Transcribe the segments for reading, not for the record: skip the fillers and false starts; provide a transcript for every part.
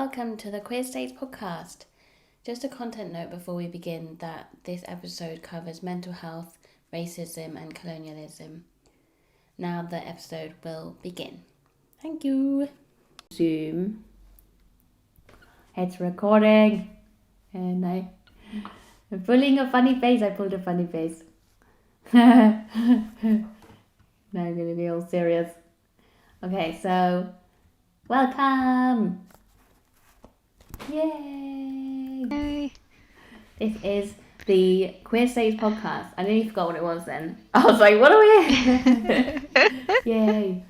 Welcome to the Queer States podcast. Just a content note before we begin that this episode covers mental health, racism and colonialism. Now the episode will begin. Thank you. Zoom. It's recording. And I'm pulling a funny face. I pulled a funny face. Now I'm going to be all serious. Okay, so welcome. Yay! This is the Queer States podcast. I nearly forgot what it was then. I was like, what are we? Yay!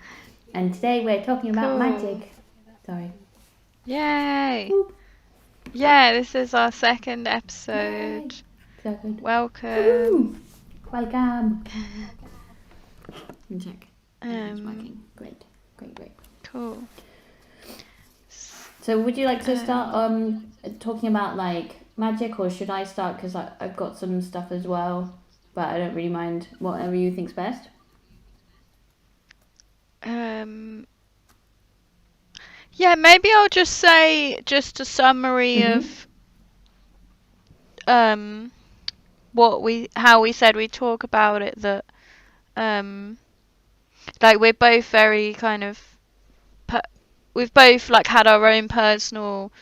And today we're talking about magic. Sorry. Yay! Whoop. Yeah, this is our second episode. So good. Welcome. Woo. Welcome. And check. It's working. Great. Cool. So would you like to start talking about like magic, or should I start, because I've got some stuff as well, but I don't really mind, whatever you think's best. Yeah, maybe I'll just say just a summary of how we said we'd talk about it, that like we're both very kind of we've both like had our own personal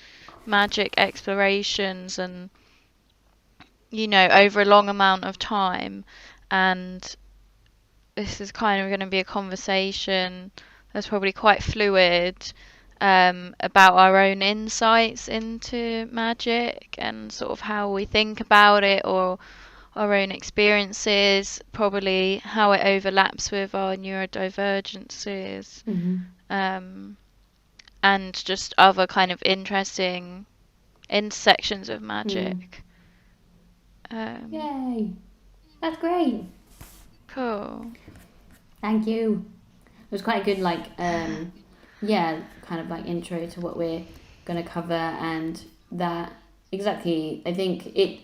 magic explorations, and over a long amount of time, and this is kind of going to be a conversation that's probably quite fluid, about our own insights into magic and sort of how we think about it, or our own experiences, probably how it overlaps with our neurodivergences, and just other kind of interesting intersections of magic. Yay! That's great. Cool. Thank you. It was quite a good kind of like intro to what we're going to cover, and that exactly, I think it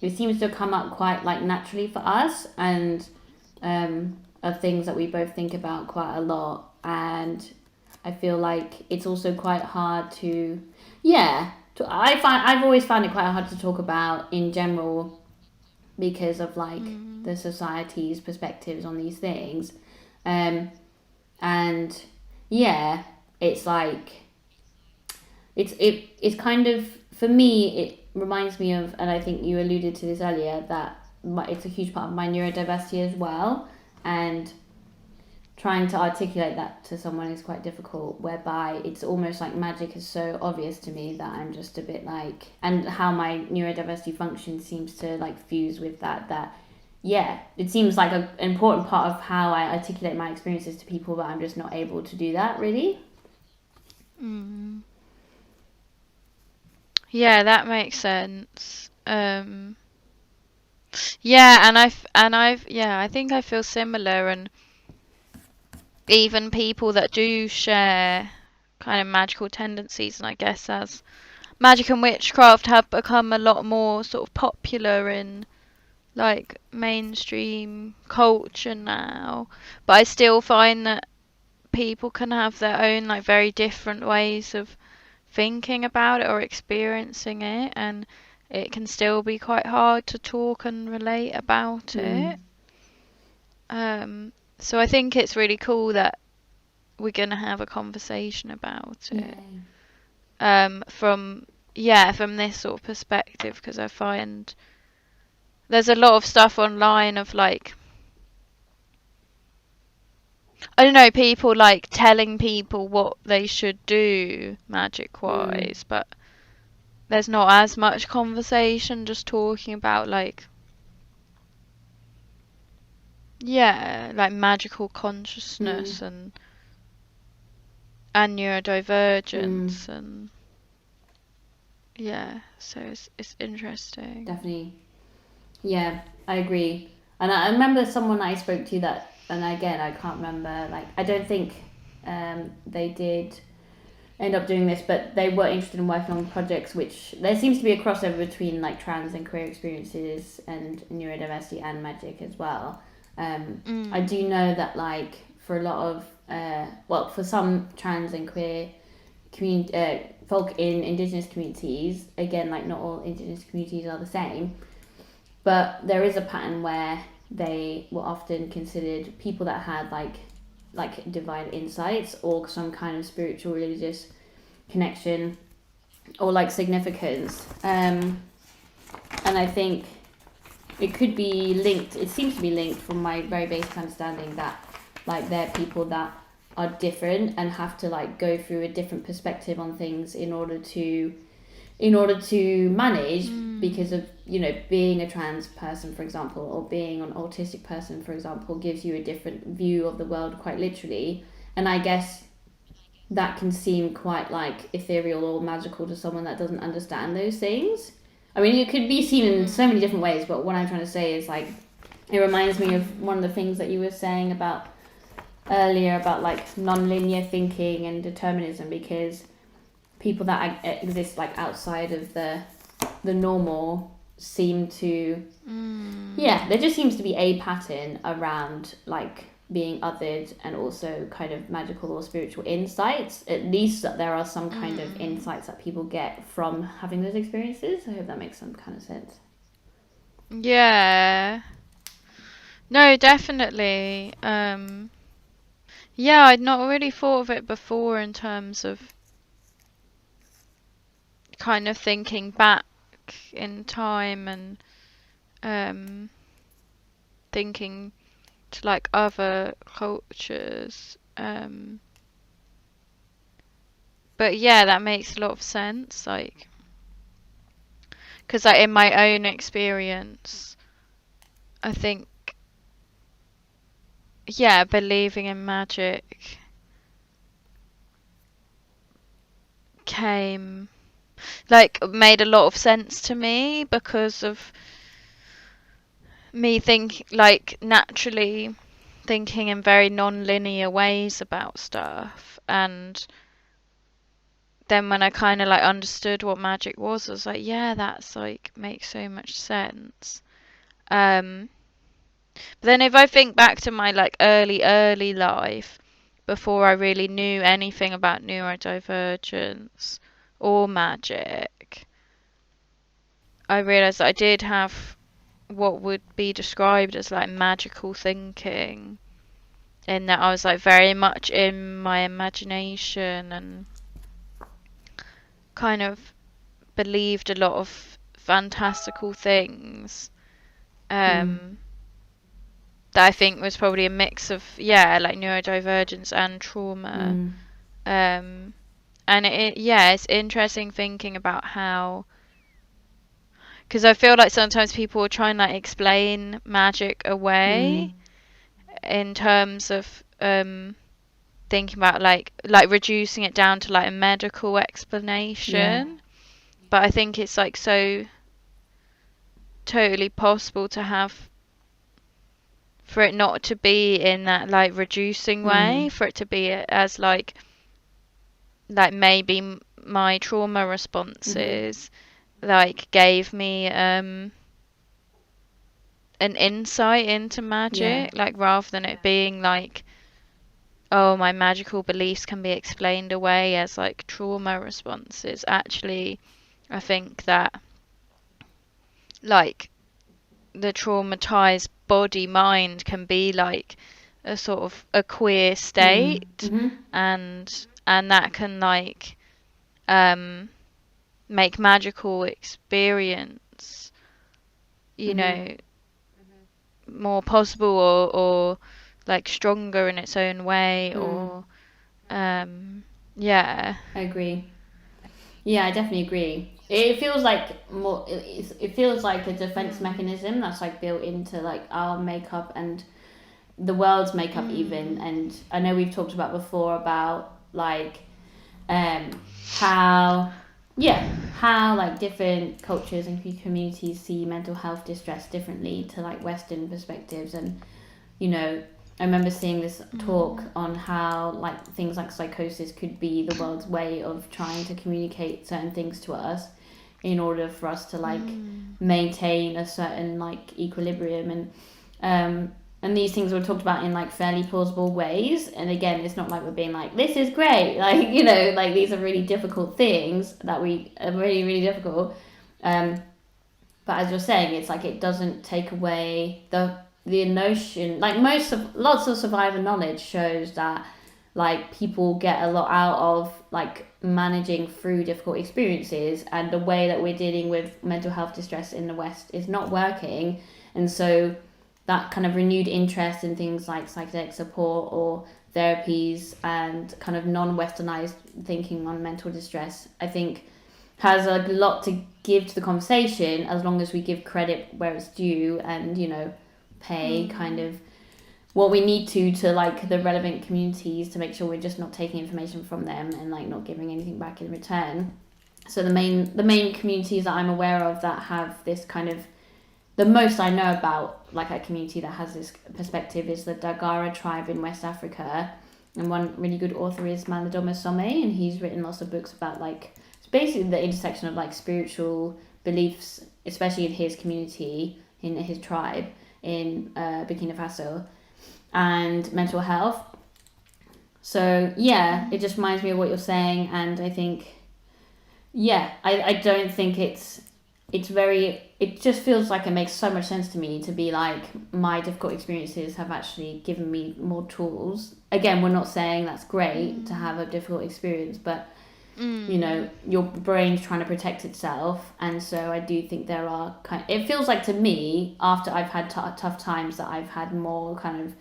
seems to have come up quite like naturally for us, and are things that we both think about quite a lot, and I feel like it's also quite hard I've always found it quite hard to talk about in general, because of like the society's perspectives on these things, and yeah, it's like it's kind of, for me, it reminds me of, and I think you alluded to this earlier, that it's a huge part of my neurodiversity as well, and trying to articulate that to someone is quite difficult, whereby it's almost like magic is so obvious to me that I'm just a bit like, and how my neurodiversity function seems to like fuse with that it seems like an important part of how I articulate my experiences to people, but I'm just not able to do that really. Yeah, that makes sense. I think I feel similar, and even people that do share kind of magical tendencies, and I guess as magic and witchcraft have become a lot more sort of popular in like mainstream culture now, but I still find that people can have their own like very different ways of thinking about it or experiencing it, and it can still be quite hard to talk and relate about it. So I think it's really cool that we're gonna have a conversation about it. From this sort of perspective, because I find there's a lot of stuff online of like, I don't know, people like telling people what they should do magic wise, but there's not as much conversation just talking about like magical consciousness and neurodivergence, and so it's interesting. Definitely. Yeah, I agree. And I remember someone I spoke to that, and again, I can't remember, like, I don't think they did end up doing this, but they were interested in working on projects which, there seems to be a crossover between like trans and queer experiences and neurodiversity and magic as well. I do know that like for a lot of, for some trans and queer folk in Indigenous communities, again, like not all Indigenous communities are the same, but there is a pattern where they were often considered people that had like divine insights or some kind of spiritual religious connection or like significance, and I think it could be linked, it seems to be linked from my very basic understanding that like they're people that are different and have to like go through a different perspective on things in order to manage, because of, you know, being a trans person, for example, or being an autistic person, for example, gives you a different view of the world, quite literally. And I guess that can seem quite like ethereal or magical to someone that doesn't understand those things. I mean, it could be seen in so many different ways, but what I'm trying to say is like, it reminds me of one of the things that you were saying about earlier about like non-linear thinking and determinism, because people that exist like outside of the normal seem to there just seems to be a pattern around like being othered and also kind of magical or spiritual insights. At least there are some kind of insights that people get from having those experiences. I hope that makes some kind of sense. Yeah. No, definitely. Yeah, I'd not really thought of it before in terms of kind of thinking back in time and thinking to like other cultures. But yeah, that makes a lot of sense. Like, because like in my own experience, I think, yeah, believing in magic came, like, made a lot of sense to me because of me like, naturally thinking in very non-linear ways about stuff. And then when I kind of like understood what magic was, I was like, yeah, that's like makes so much sense. But then if I think back to my like early life, before I really knew anything about neurodivergence or magic, I realized that I did have what would be described as like magical thinking, in that I was like very much in my imagination and kind of believed a lot of fantastical things, that I think was probably a mix of, yeah, like neurodivergence and trauma. And yeah, it's interesting thinking about how, because I feel like sometimes people will try and like explain magic away in terms of thinking about like reducing it down to like a medical explanation. But I think it's like so totally possible to have, for it not to be in that like reducing way, for it to be as like maybe my trauma responses like gave me an insight into magic, like rather than it being like, oh, my magical beliefs can be explained away as like trauma responses. Actually, I think that like the traumatized body mind can be like a sort of a queer state, and that can like make magical experience, you know, more possible, or like stronger in its own way, or yeah. I agree. Yeah, I definitely agree. It feels like more. It feels like a defense mechanism that's like built into like our makeup and the world's makeup even. And I know we've talked about before about like how like different cultures and communities see mental health distress differently to like Western perspectives. And you know, I remember seeing this talk on how like things like psychosis could be the world's way of trying to communicate certain things to us in order for us to like maintain a certain like equilibrium. And and these things were talked about in like fairly plausible ways. And again, it's not like we're being like, this is great, like, you know, like these are really difficult things that we are really, really difficult. But as you're saying, it's like it doesn't take away the notion, like lots of survivor knowledge shows that like people get a lot out of like managing through difficult experiences, and the way that we're dealing with mental health distress in the West is not working. And so that kind of renewed interest in things like psychedelic support or therapies and kind of non-westernized thinking on mental distress, I think has a lot to give to the conversation, as long as we give credit where it's due and, you know, pay kind of what we need to like the relevant communities, to make sure we're just not taking information from them and like not giving anything back in return. So the main communities that I'm aware of that have this kind of, the most I know about like a community that has this perspective is the Dagara tribe in West Africa. And one really good author is Malidoma Some, and he's written lots of books about like, it's basically the intersection of like spiritual beliefs, especially in his community, in his tribe in Burkina Faso, and mental health. So yeah, it just reminds me of what you're saying, and I think, yeah, I don't think it's very, it just feels like it makes so much sense to me to be like, my difficult experiences have actually given me more tools. Again, we're not saying that's great to have a difficult experience, but you know, your brain's trying to protect itself. And so I do think there are it feels like to me, after I've had tough times, that I've had more kind of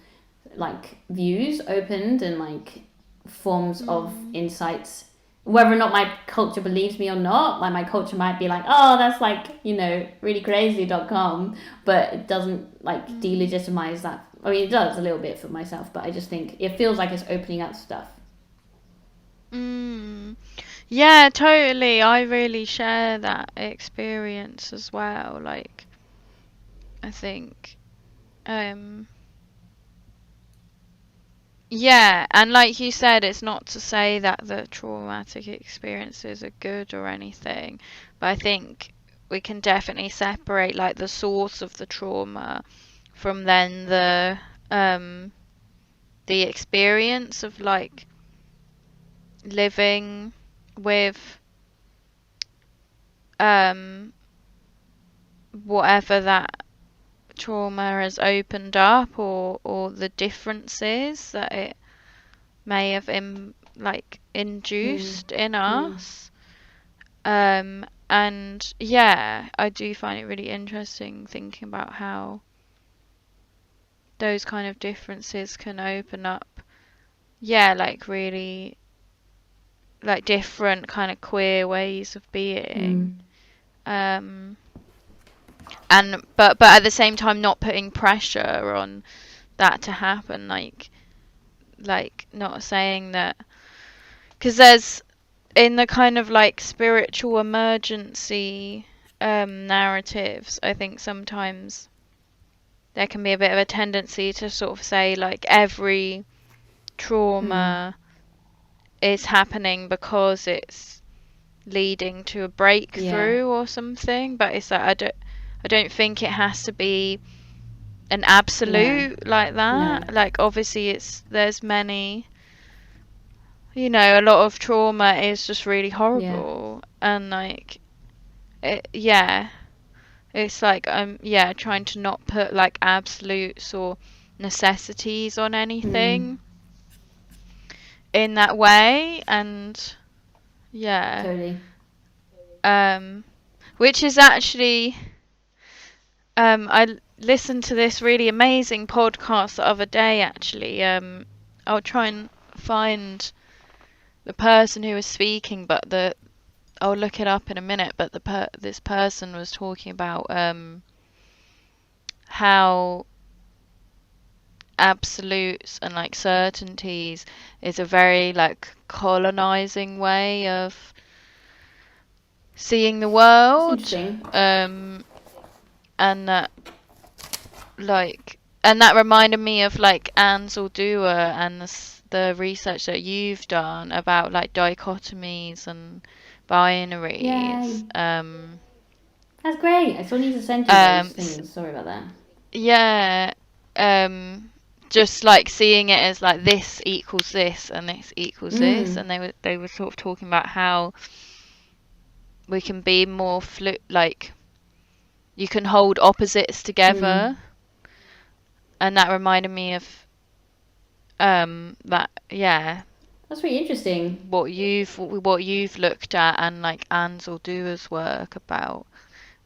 like views opened and like forms of insights, whether or not my culture believes me or not. Like my culture might be like, oh, that's like, you know, really crazy.com, but it doesn't like delegitimize that. I mean, it does a little bit for myself, but I just think it feels like it's opening up stuff. Yeah, totally. I really share that experience as well. Like, I think, yeah, and like you said, it's not to say that the traumatic experiences are good or anything, but I think we can definitely separate like the source of the trauma from then the experience of like living with um whatever that trauma has opened up, or the differences that it may have induced in us. And yeah, I do find it really interesting thinking about how those kind of differences can open up, yeah, like really like different kind of queer ways of being. Um, and but at the same time not putting pressure on that to happen, like not saying that, because there's, in the kind of like spiritual emergency narratives, I think sometimes there can be a bit of a tendency to sort of say like every trauma is happening because it's leading to a breakthrough or something, but it's like I don't think it has to be an absolute like that. Like obviously there's many, you know, a lot of trauma is just really horrible, and like it's like trying to not put like absolutes or necessities on anything in that way. And Totally. which is actually, I listened to this really amazing podcast the other day actually. I'll try and find the person who was speaking, but I'll look it up in a minute. But this person was talking about how absolutes and like certainties is a very like colonizing way of seeing the world. That's interesting. And that and that reminded me of like Ansel Dewar and the research that you've done about like dichotomies and binaries. That's great. I still need to send you those things. Sorry about that. Yeah, just like seeing it as like this equals this and this equals this, and they were sort of talking about how we can be more like you can hold opposites together, and that reminded me of that that's really interesting. what you've looked at, and like Ansel Duer's work about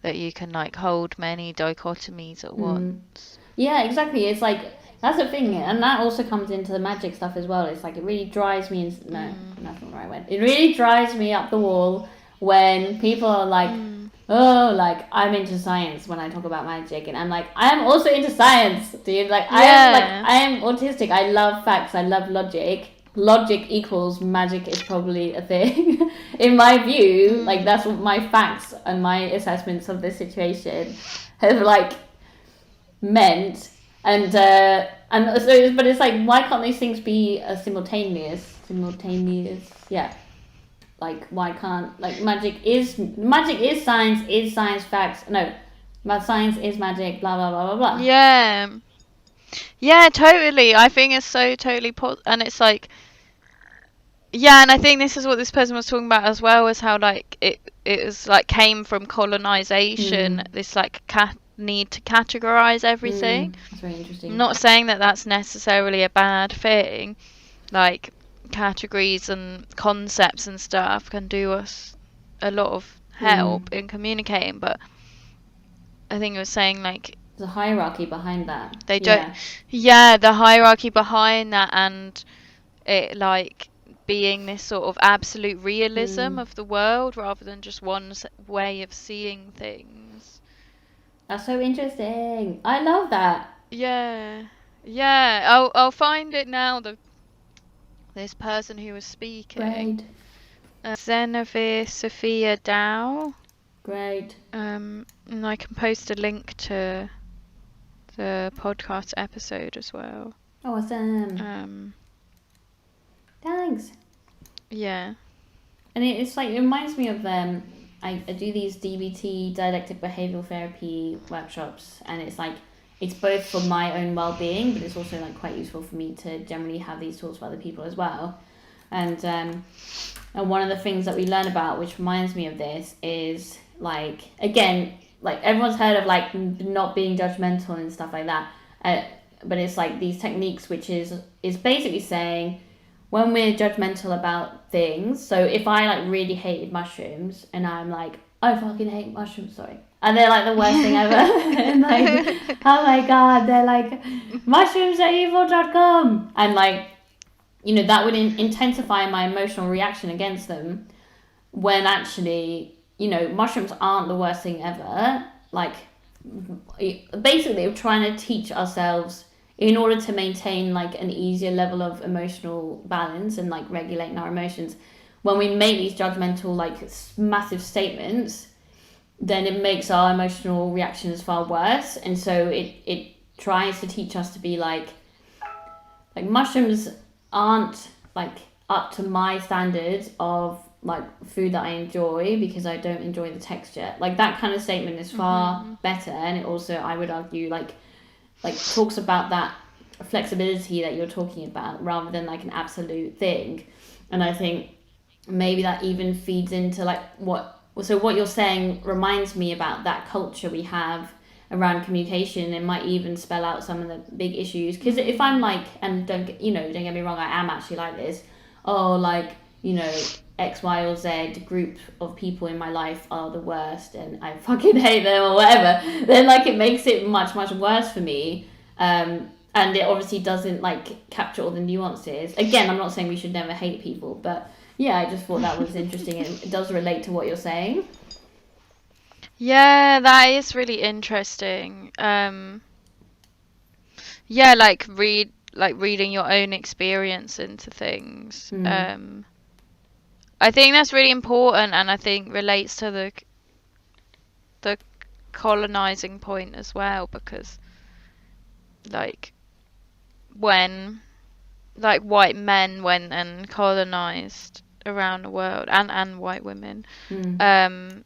that you can like hold many dichotomies at once. Yeah, exactly. It's like that's the thing, and that also comes into the magic stuff as well. It's like it really drives me. No, that's not where I went. It really drives me up the wall when people are like, "Oh, like I'm into science." When I talk about magic, and I'm like, "I am also into science, dude." Like I am autistic. I love facts. I love logic. Logic equals magic is probably a thing in my view. Like that's what my facts and my assessments of this situation have like meant, and so but it's like, why can't these things be simultaneous, yeah, like why can't, like magic is science facts, no, but science is magic, blah blah blah blah blah. Yeah, totally. I think it's so totally and it's like, yeah, and I think this is what this person was talking about as well, is how like it was like came from colonization, this like need to categorize everything. That's very interesting. I'm not saying that that's necessarily a bad thing. Like categories and concepts and stuff can do us a lot of help in communicating, but I think it was saying like there's a hierarchy behind that. They don't. Yeah, the hierarchy behind that, and it like being this sort of absolute realism of the world rather than just one way of seeing things. That's so interesting. I love that. Yeah. I'll find it now. This person who was speaking. Great. Zenevere Sophia Dow. Great. And I can post a link to the podcast episode as well. Awesome. Thanks. Yeah. And it's like, it reminds me of I do these DBT, dialectic behavioral therapy workshops, and it's like, it's both for my own well-being, but it's also like quite useful for me to generally have these tools for other people as well. And one of the things that we learn about, which reminds me of this, is like, again, like everyone's heard of like not being judgmental and stuff like that, but it's like these techniques, which is basically saying, when we're judgmental about things, so if I like really hated mushrooms and I'm like, I fucking hate mushrooms, sorry, and they're like the worst thing ever, and like, oh my god, they're like, mushrooms are evil.com, and like, you know, that would intensify my emotional reaction against them, when actually, you know, mushrooms aren't the worst thing ever. Like, basically we're trying to teach ourselves, in order to maintain like an easier level of emotional balance and like regulating our emotions, when we make these judgmental like massive statements, then it makes our emotional reactions far worse. And so it tries to teach us to be like mushrooms aren't like up to my standards of like food that I enjoy, because I don't enjoy the texture. Like that kind of statement is far better, and it also, I would argue, like talks about that flexibility that you're talking about, rather than like an absolute thing. And I think maybe that even feeds into like what you're saying reminds me about that culture we have around communication. It might even spell out some of the big issues, because if I'm like, and don't get me wrong, I am actually like this, oh, like, you know, X, Y, or Z group of people in my life are the worst and I fucking hate them or whatever, then like it makes it much, much worse for me. And it obviously doesn't like capture all the nuances. Again, I'm not saying we should never hate people, but yeah, I just thought that was interesting, and it does relate to what you're saying. Yeah, that is really interesting. Yeah, like reading your own experience into things. I think that's really important, and I think relates to the colonizing point as well, because like when like white men went and colonized around the world, and white women, and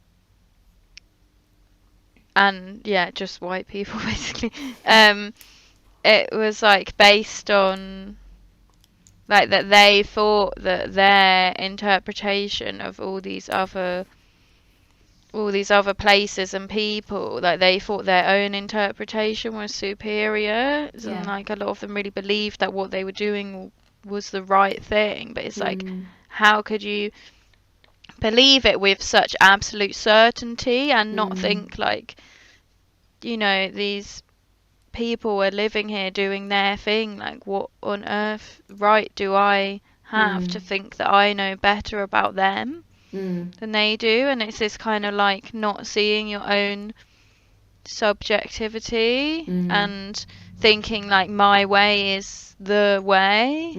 yeah, just white people basically, it was like based on like that they thought that their interpretation of all these other places and people, like they thought their own interpretation was superior, Yeah. and like a lot of them really believed that what they were doing was the right thing. But it's like, how could you believe it with such absolute certainty and not think like, you know, these people are living here doing their thing, like what on earth right do I have to think that I know better about them than they do? And it's this kind of like not seeing your own subjectivity and thinking like my way is the way.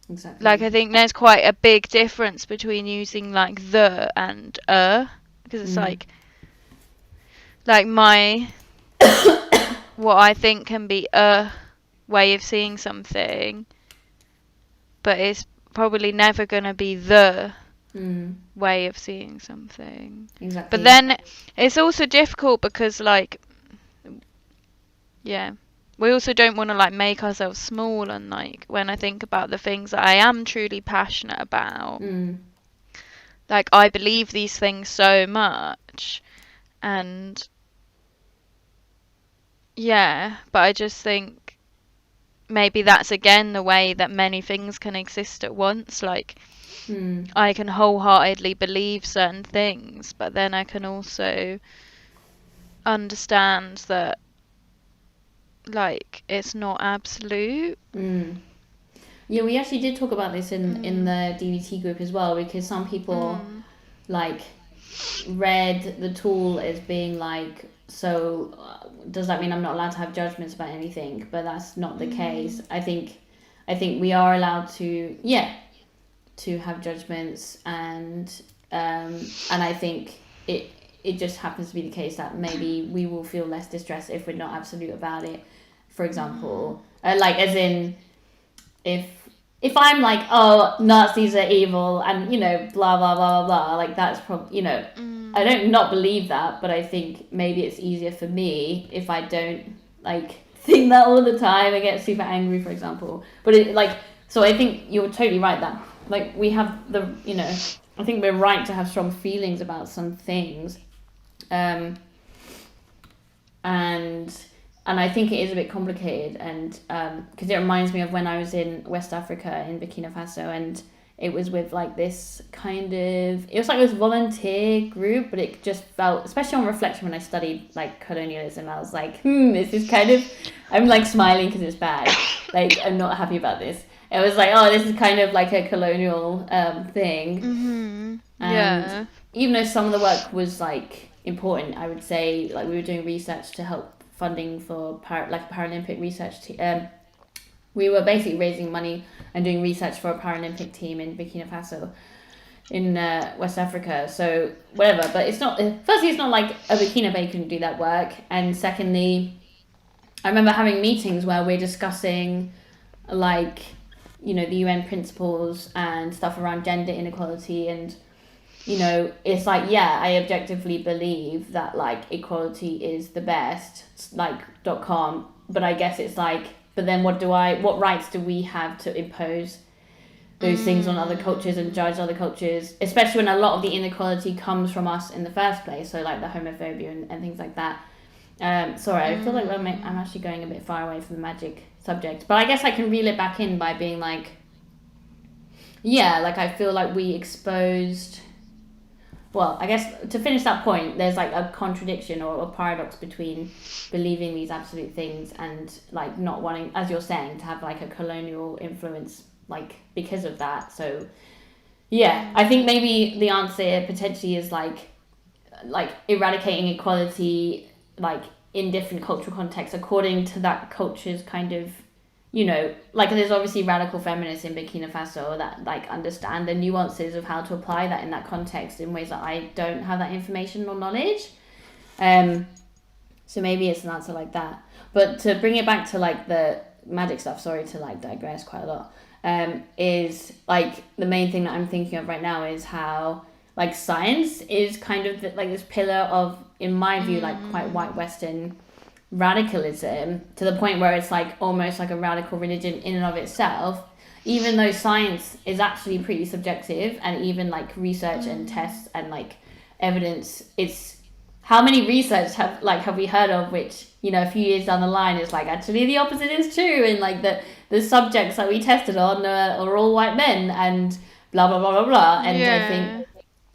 Exactly. Like I think there's quite a big difference between using like the and because it's like my what I think can be a way of seeing something, but it's probably never going to be the way of seeing something. Exactly. But then it's also difficult because like, yeah, we also don't want to like make ourselves small. And like when I think about the things that I am truly passionate about, like I believe these things so much, and yeah, but I just think maybe that's again the way that many things can exist at once. Like I can wholeheartedly believe certain things, but then I can also understand that like it's not absolute. Yeah, we actually did talk about this in the DVT group as well, because some people like read the tool as being like, so does that mean I'm not allowed to have judgments about anything? But that's not the case. I think we are allowed to have judgments, and I think it just happens to be the case that maybe we will feel less distressed if we're not absolute about it. For example, like as in if I'm like, oh, Nazis are evil and, you know, blah blah blah blah blah, like that's probably, you know, I don't not believe that, but I think maybe it's easier for me if I don't like think that all the time and get super angry, for example. But it like, so I think you're totally right that like we have the, you know, I think we're right to have strong feelings about some things, and I think it is a bit complicated, and because it reminds me of when I was in West Africa in Burkina Faso, and it was with like this kind of, it was like this volunteer group, but it just felt, especially on reflection when I studied like colonialism, I was like, this is kind of, I'm like smiling because it's bad, like I'm not happy about this. It was like, oh, this is kind of like a colonial thing. And even though some of the work was like important, I would say like we were doing research to help funding for Paralympic research. We were basically raising money and doing research for a Paralympic team in Burkina Faso in West Africa. So whatever, but it's not, firstly, it's not like a Burkina Faso couldn't do that work. And secondly, I remember having meetings where we're discussing like, you know, the UN principles and stuff around gender inequality, and you know, it's like, yeah, I objectively believe that like equality is the best, like .com, but I guess it's like, but then what rights do we have to impose those things on other cultures and judge other cultures, especially when a lot of the inequality comes from us in the first place, so like the homophobia and things like that. Sorry, I feel like I'm actually going a bit far away from the magic subject, but I guess I can reel it back in by being like, yeah, like I feel like we exposed, well, I guess to finish that point, there's like a contradiction or a paradox between believing these absolute things and like not wanting, as you're saying, to have like a colonial influence, like because of that. So yeah, I think maybe the answer potentially is like eradicating equality like in different cultural contexts according to that culture's kind of, you know, like there's obviously radical feminists in Burkina Faso that like understand the nuances of how to apply that in that context in ways that I don't have that information or knowledge. So maybe it's an answer like that. But to bring it back to like the magic stuff, sorry to like digress quite a lot, is like the main thing that I'm thinking of right now is how like science is kind of like this pillar of, in my view, like quite white Western radicalism to the point where it's like almost like a radical religion in and of itself, even though science is actually pretty subjective, and even like research and tests and like evidence, it's how many research have we heard of which, you know, a few years down the line is like actually the opposite is true, and like the subjects that we tested on are all white men and blah blah blah blah blah. And Yeah.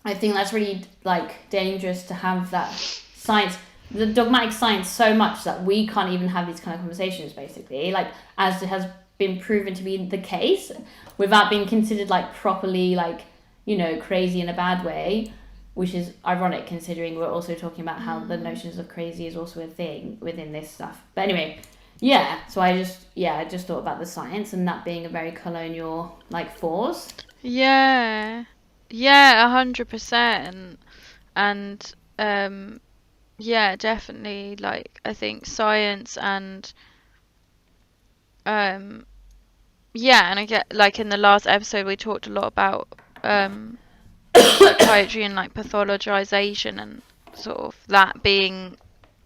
I think that's really like dangerous to have that science, the dogmatic science, so much that we can't even have these kind of conversations, basically, like as it has been proven to be the case, without being considered like properly, like, you know, crazy in a bad way, which is ironic considering we're also talking about how the notions of crazy is also a thing within this stuff. But anyway, yeah, so I just thought about the science and that being a very colonial like force. Yeah. Yeah, 100%. And yeah, definitely, like I think science and um yeah, and I get like in the last episode we talked a lot about psychiatry and like pathologization and sort of that being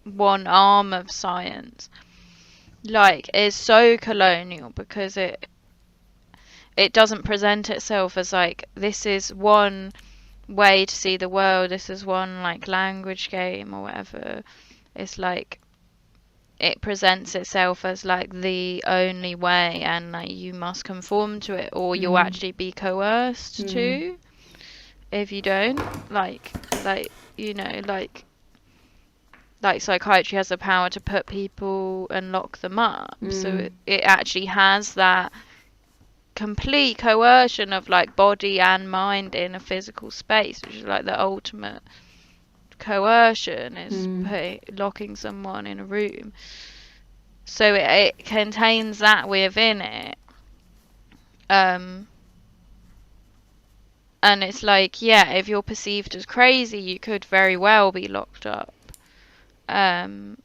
one arm of science, like is so colonial because it doesn't present itself as like this is one way to see the world, this is one like language game or whatever. It's like it presents itself as like the only way, and like you must conform to it or you'll actually be coerced to if you don't. Like you know, like psychiatry has the power to put people and lock them up. So it actually has that complete coercion of like body and mind in a physical space, which is like the ultimate coercion, is locking someone in a room. So it contains that within it. And it's like, yeah, if you're perceived as crazy, you could very well be locked up. And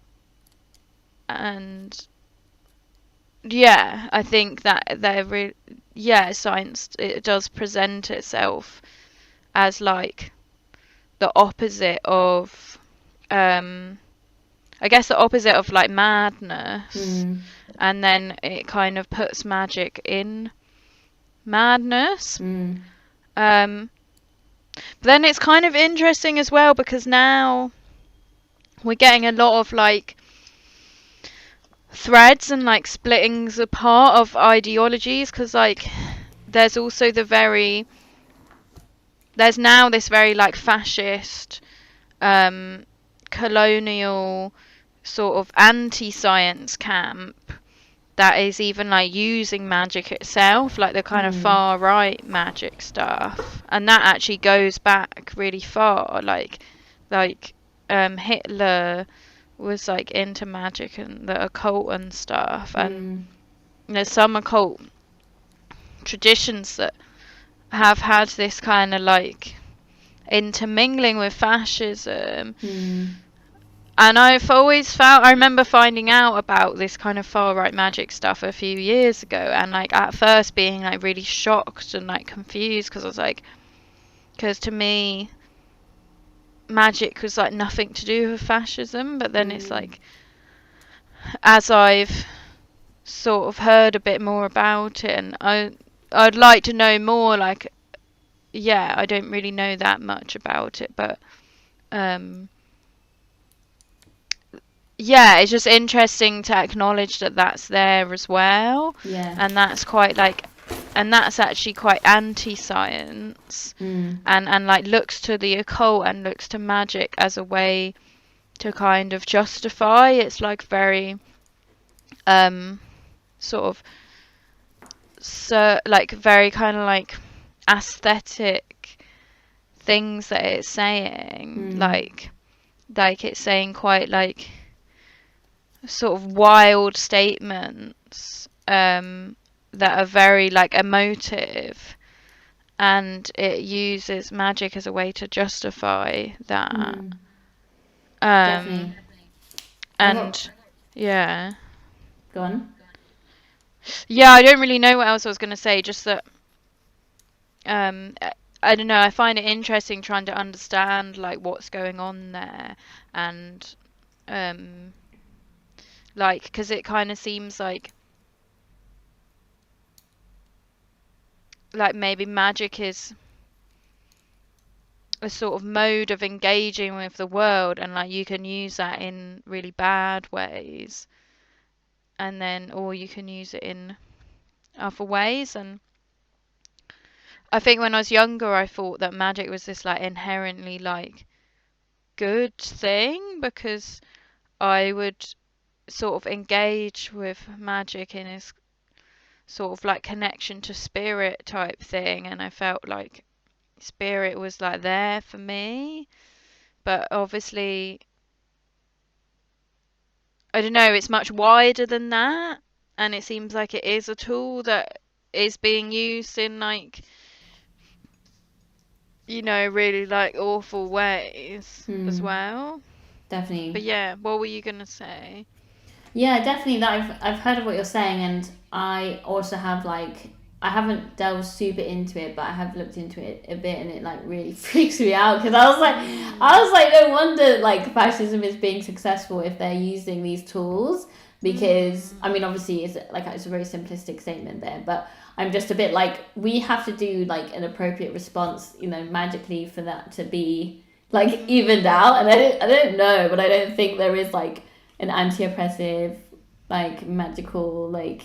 yeah, I think that science, it does present itself as like the opposite of I guess the opposite of like madness, and then it kind of puts magic in madness. But then it's kind of interesting as well because now we're getting a lot of like threads and like splittings apart of ideologies, because like there's also there's now this very like fascist colonial sort of anti-science camp that is even like using magic itself, like the kind of far right magic stuff, and that actually goes back really far. Like Hitler was like into magic and the occult and stuff, and there's some occult traditions that have had this kind of like intermingling with fascism. And I've always found, I remember finding out about this kind of far right magic stuff a few years ago, and like at first being like really shocked and like confused, because I was like, because to me magic was like nothing to do with fascism. But then it's like, as I've sort of heard a bit more about it, and I'd like to know more, like, yeah, I don't really know that much about it, but yeah, it's just interesting to acknowledge that that's there as well. Yeah. And that's quite like, and that's actually quite anti-science, and like looks to the occult and looks to magic as a way to kind of justify. It's like very sort of like very kind of like aesthetic things that it's saying, like it's saying quite like sort of wild statements that are very like emotive, and it uses magic as a way to justify that. Definitely. And yeah, Go on. yeah, I don't really know what else I was going to say, just that I don't know, I find it interesting trying to understand like what's going on there, and Like, because it kind of seems like maybe magic is a sort of mode of engaging with the world, and like you can use that in really bad ways, and then or you can use it in other ways. And I think when I was younger I thought that magic was this like inherently like good thing, because I would sort of engage with magic in this sort of like connection to spirit type thing, and I felt like spirit was like there for me. But obviously, I don't know, it's much wider than that, and it seems like it is a tool that is being used in like, really like awful ways as well. Definitely. But yeah, what were you gonna say? Yeah, definitely. That I've heard of what you're saying, and I also have like I haven't delved super into it, but I have looked into it a bit, and it like really freaks me out because I was like, no wonder like fascism is being successful if they're using these tools. Because I mean, obviously, it's a very simplistic statement there, but I'm just a bit like we have to do like an appropriate response, magically for that to be like evened out, and I don't know, but I don't think there is like an anti-oppressive like magical like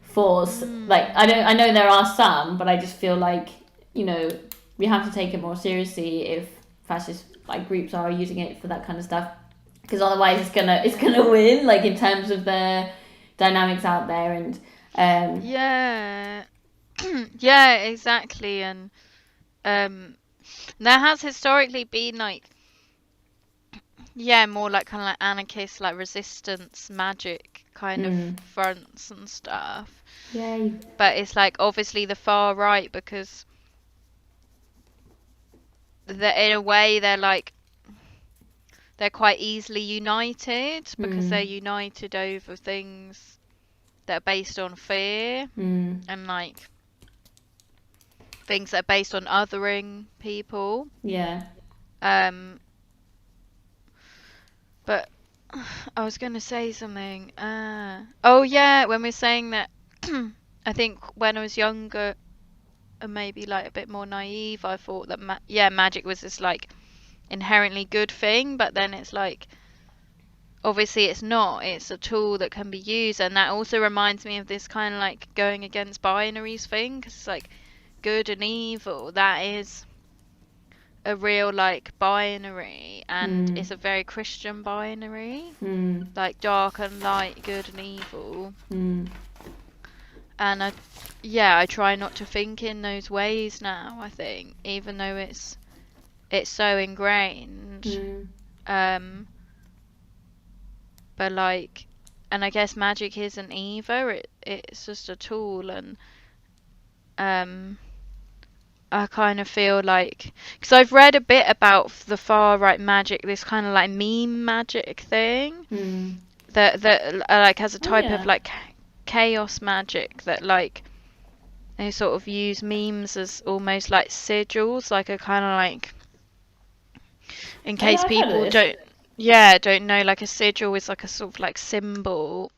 force. Like I know there are some, but I just feel like we have to take it more seriously if fascist like groups are using it for that kind of stuff, because otherwise it's gonna win like in terms of the dynamics out there. And Yeah. Yeah, exactly. And there has historically been like, yeah, more like kind of like anarchist, like resistance magic kind of fronts and stuff. Yay. But it's like obviously the far right, because in a way they're quite easily united, because they're united over things that are based on fear, and like things that are based on othering people. Yeah. But I was going to say something. Oh yeah, when we're saying that, I think when I was younger and maybe like a bit more naive, I thought that magic was this like inherently good thing, but then it's like obviously it's not. It's a tool that can be used, and that also reminds me of this kind of like going against binaries thing, because it's like good and evil. That is a real like binary, and it's a very Christian binary, like dark and light, good and evil. And I try not to think in those ways now, I think, even though it's so ingrained. But like, and I guess magic isn't either. It's just a tool, and I kind of feel like, because I've read a bit about the far right magic, this kind of like meme magic thing, that like has a type of like chaos magic, that like they sort of use memes as almost like sigils, like a kind of like, in case people don't know, like a sigil is like a sort of like symbol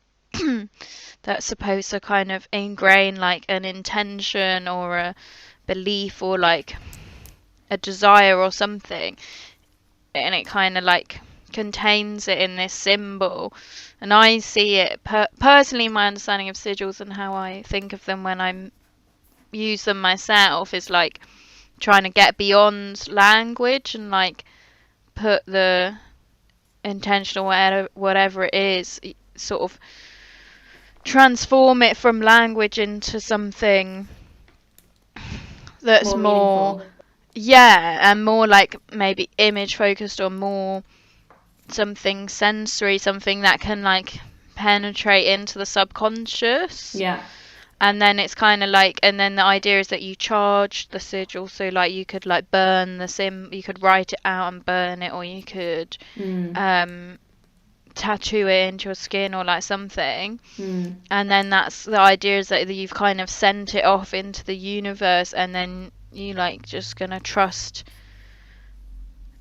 that's supposed to kind of ingrain like an intention or a belief or like a desire or something, and it kind of like contains it in this symbol. And I see it personally, my understanding of sigils and how I think of them when I use them myself is like trying to get beyond language and like put the intention or whatever it is, sort of transform it from language into something that's more and more like maybe image focused, or more something sensory, something that can like penetrate into the subconscious. And then it's kind of like, and then the idea is that you charge the sigil, so like you could like burn you could write it out and burn it, or you could tattoo it into your skin or like something. And then that's the idea, is that you've kind of sent it off into the universe, and then you like just gonna trust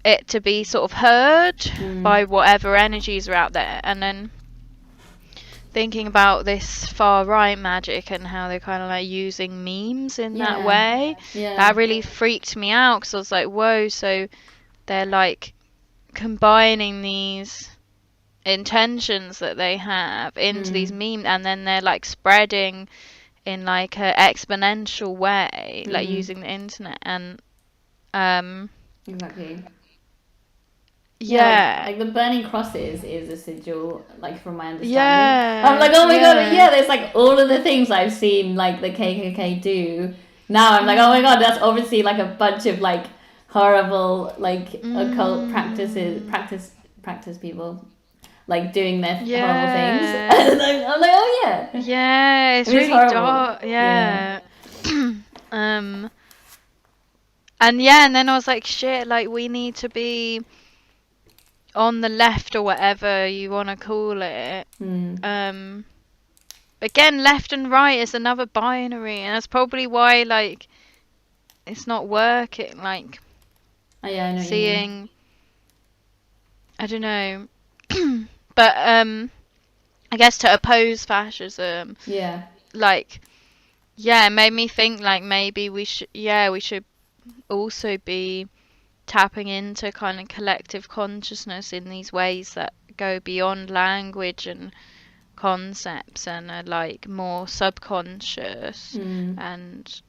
it to be sort of heard by whatever energies are out there. And then thinking about this far right magic and how they're kind of like using memes in that way. Yeah. That really freaked me out because I was like, whoa, so they're like combining these intentions that they have into these memes, and then they're like spreading in like a exponential way, like using the internet. And Exactly. yeah, like the burning crosses is a sigil, like from my understanding. yeah, I'm like, oh my god, yeah. there's like all of the things I've seen like the KKK do. Now I'm like, oh my god, that's obviously like a bunch of like horrible like occult practice people like doing their horrible things. And I'm like, oh yeah. Yeah, it's It is really horrible. dark. Yeah. And yeah, and then I was like, shit, like we need to be on the left or whatever you want to call it. Again, left and right is another binary, and that's probably why like it's not working. Like Oh, yeah, I know seeing, I don't know, but I guess to oppose fascism, yeah, like, yeah, it made me think like maybe we should also be tapping into kind of collective consciousness in these ways that go beyond language and concepts and are like more subconscious. And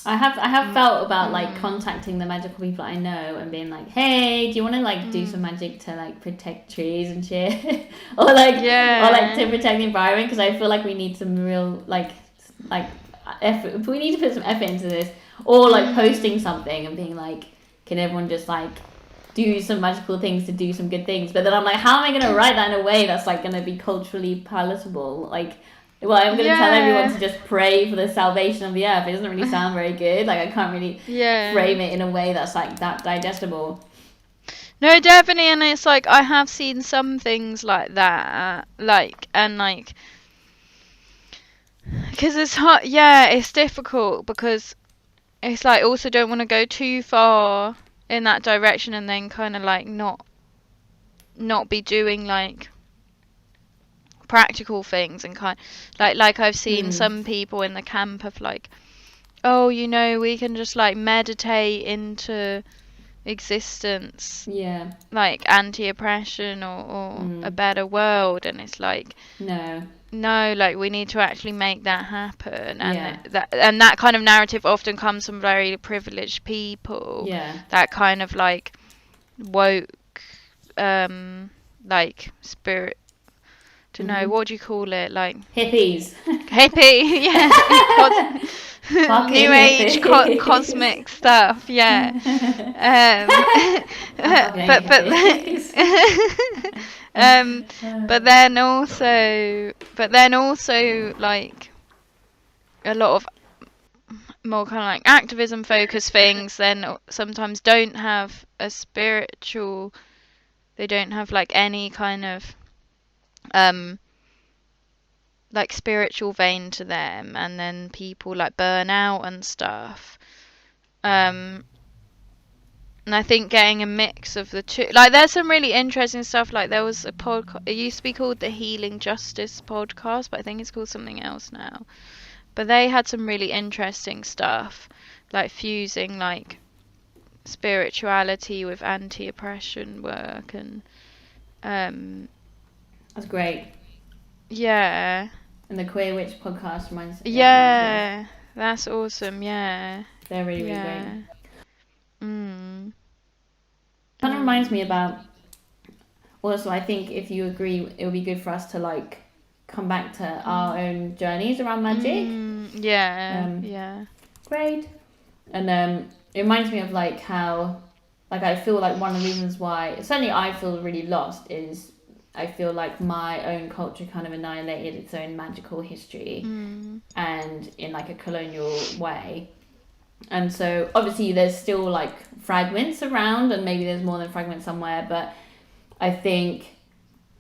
I have felt about like contacting the magical people I know and being like, hey, do you want to like do some magic to like protect trees and shit, or like to protect the environment, because I feel like we need some real like effort. We need to put some effort into this, or like posting something and being like, can everyone just like do some magical things to do some good things? But then I'm like, how am I going to write that in a way that's like going to be culturally palatable? Like, well, I'm going to tell everyone to just pray for the salvation of the earth. It doesn't really sound very good. Like, I can't really frame it in a way that's like that digestible. No, definitely. And it's like I have seen some things like that, like, and like, because it's hard. Yeah, it's difficult because it's like also don't want to go too far in that direction and then kind of like not be doing like practical things and kind like I've seen some people in the camp of like, oh, you know, we can just like meditate into existence, like anti-oppression or a better world, and it's like no, like we need to actually make that happen. And that kind of narrative often comes from very privileged people, that kind of like woke like spirit, don't know, what do you call it, like hippies. New age cosmic stuff, but then also like a lot of more kind of like activism focused things then sometimes don't have a spiritual, they don't have like any kind of like spiritual vein to them, and then people like burn out and stuff. And I think getting a mix of the two, like there's some really interesting stuff. Like there was a podcast, it used to be called the Healing Justice podcast, but I think it's called something else now. But they had some really interesting stuff, like fusing like spirituality with anti-oppression work, and that's great. Yeah. And the Queer Witch podcast reminds me. Yeah, that's awesome. Yeah, they're really great. Kind of reminds me about. Also, I think if you agree, it would be good for us to like come back to our own journeys around magic. Great. And it reminds me of like how, like I feel like one of the reasons why certainly I feel really lost is I feel like my own culture kind of annihilated its own magical history and in like a colonial way. And so obviously there's still like fragments around, and maybe there's more than fragments somewhere, but I think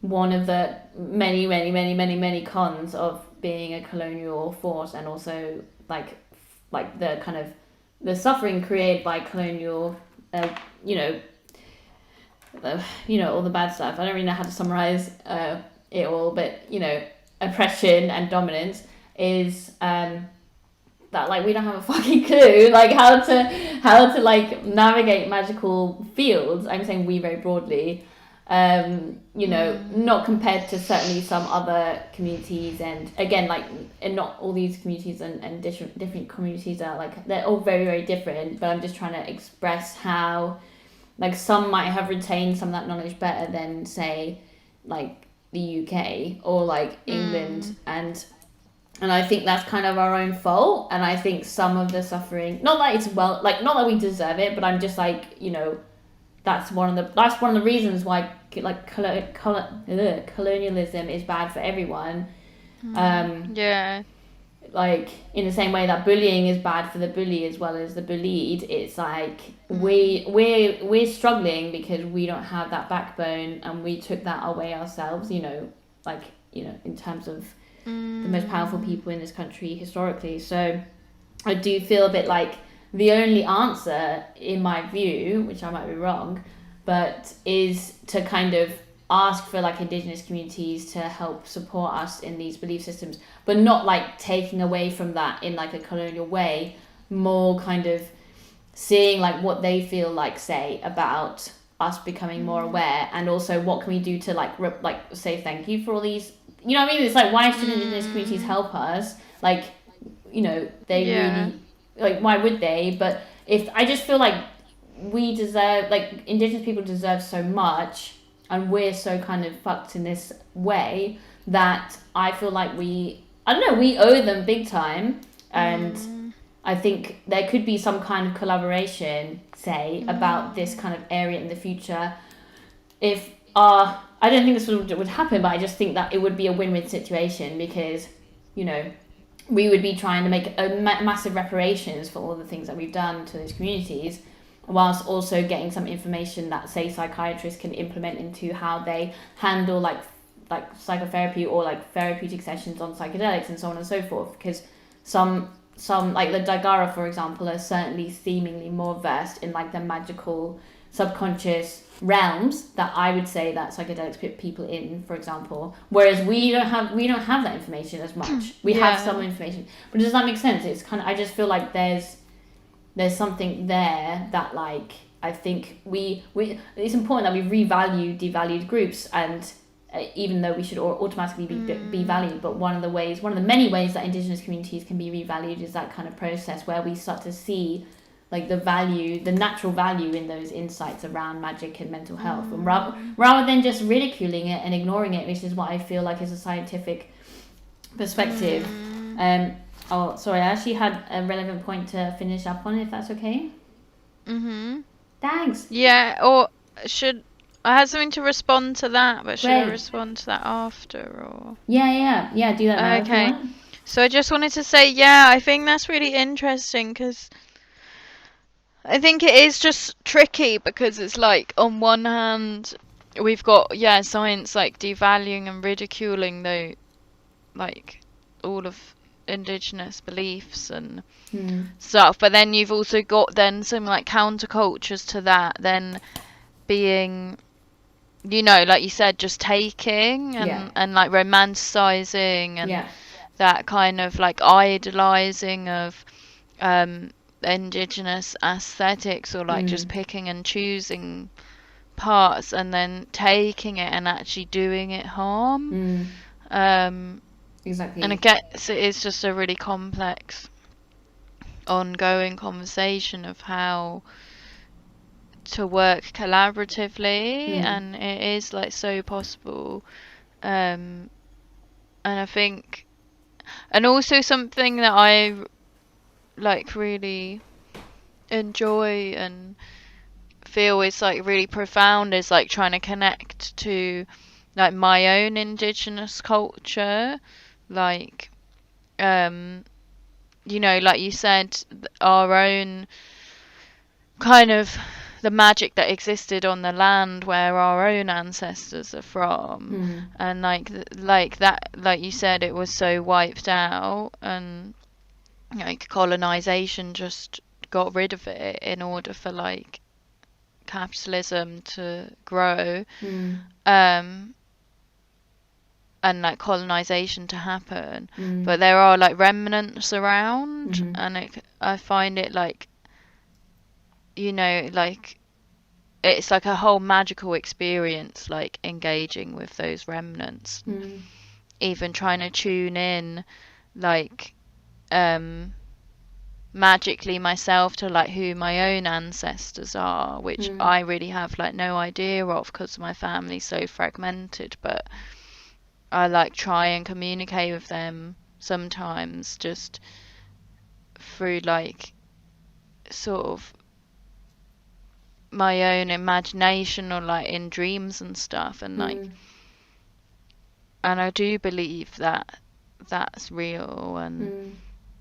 one of the many cons of being a colonial force, and also like the kind of the suffering created by colonial all the bad stuff. I don't really know how to summarize it all, but oppression and dominance is that like we don't have a fucking clue like how to like navigate magical fields. I'm saying we very broadly, you know, not compared to certainly some other communities, and again like, and not all these communities and different communities are like, they're all very very different, but I'm just trying to express how like some might have retained some of that knowledge better than say like the UK or like England, and I think that's kind of our own fault. And I think some of the suffering, not that it's well, like not that we deserve it, but I'm just like, you know, that's one of the reasons why like colonialism is bad for everyone. Yeah. Like in the same way that bullying is bad for the bully as well as the bullied, it's like we're struggling because we don't have that backbone and we took that away ourselves, you know, like, you know, in terms of the most powerful people in this country historically. So I do feel a bit like the only answer, in my view, which I might be wrong, but is to kind of ask for like Indigenous communities to help support us in these belief systems, but not like taking away from that in like a colonial way, more kind of seeing like what they feel like say about us becoming more aware, and also what can we do to like say thank you for all these, you know what I mean? It's like, why should Indigenous communities help us? Like, you know, they really, like, why would they? But if I just feel like we deserve, like Indigenous people deserve so much, and we're so kind of fucked in this way that I feel like we owe them big time. And I think there could be some kind of collaboration, say, about this kind of area in the future. If I don't think this would happen, but I just think that it would be a win-win situation, because, you know, we would be trying to make massive reparations for all the things that we've done to those communities, whilst also getting some information that, say, psychiatrists can implement into how they handle like psychotherapy or like therapeutic sessions on psychedelics and so on and so forth. Because some like the Daigara, for example, are certainly seemingly more versed in like the magical subconscious realms that I would say that psychedelics put people in, for example, whereas we don't have that information as much. We have some information, but does that make sense? It's kind of, I just feel like there's something there that, like, I think we it's important that we revalue devalued groups, and even though we should automatically be valued, but one of the many ways that Indigenous communities can be revalued is that kind of process where we start to see like the natural value in those insights around magic and mental health, and rather than just ridiculing it and ignoring it, which is what I feel like is a scientific perspective. Oh, sorry, I actually had a relevant point to finish up on, if that's okay. Thanks. Yeah, or should I had something to respond to that, but should I Great. respond to that after, or? Yeah, do that now. Okay. If you want. So I just wanted to say, yeah, I think that's really interesting, because I think it is just tricky, because it's like, on one hand, we've got, science like devaluing and ridiculing though, like, all of Indigenous beliefs and stuff, but then you've also got then some like countercultures to that, then being, you know, like you said, just taking and like romanticizing and that kind of like idolizing of Indigenous aesthetics, or like just picking and choosing parts and then taking it and actually doing it harm. Exactly. And I guess it is just a really complex ongoing conversation of how to work collaboratively, and it is like so possible. And I think, and also something that I like really enjoy and feel is like really profound is like trying to connect to like my own Indigenous culture, like you know, like you said, our own kind of the magic that existed on the land where our own ancestors are from, and like that, like you said, it was so wiped out, and like colonization just got rid of it in order for like capitalism to grow. and like colonization to happen, but there are like remnants around, and I find it like, you know, like it's like a whole magical experience, like engaging with those remnants, even trying to tune in, like magically myself to like who my own ancestors are, which I really have like no idea of because my family's so fragmented, but I like try and communicate with them sometimes just through like sort of my own imagination or like in dreams and stuff, and like and I do believe that that's real and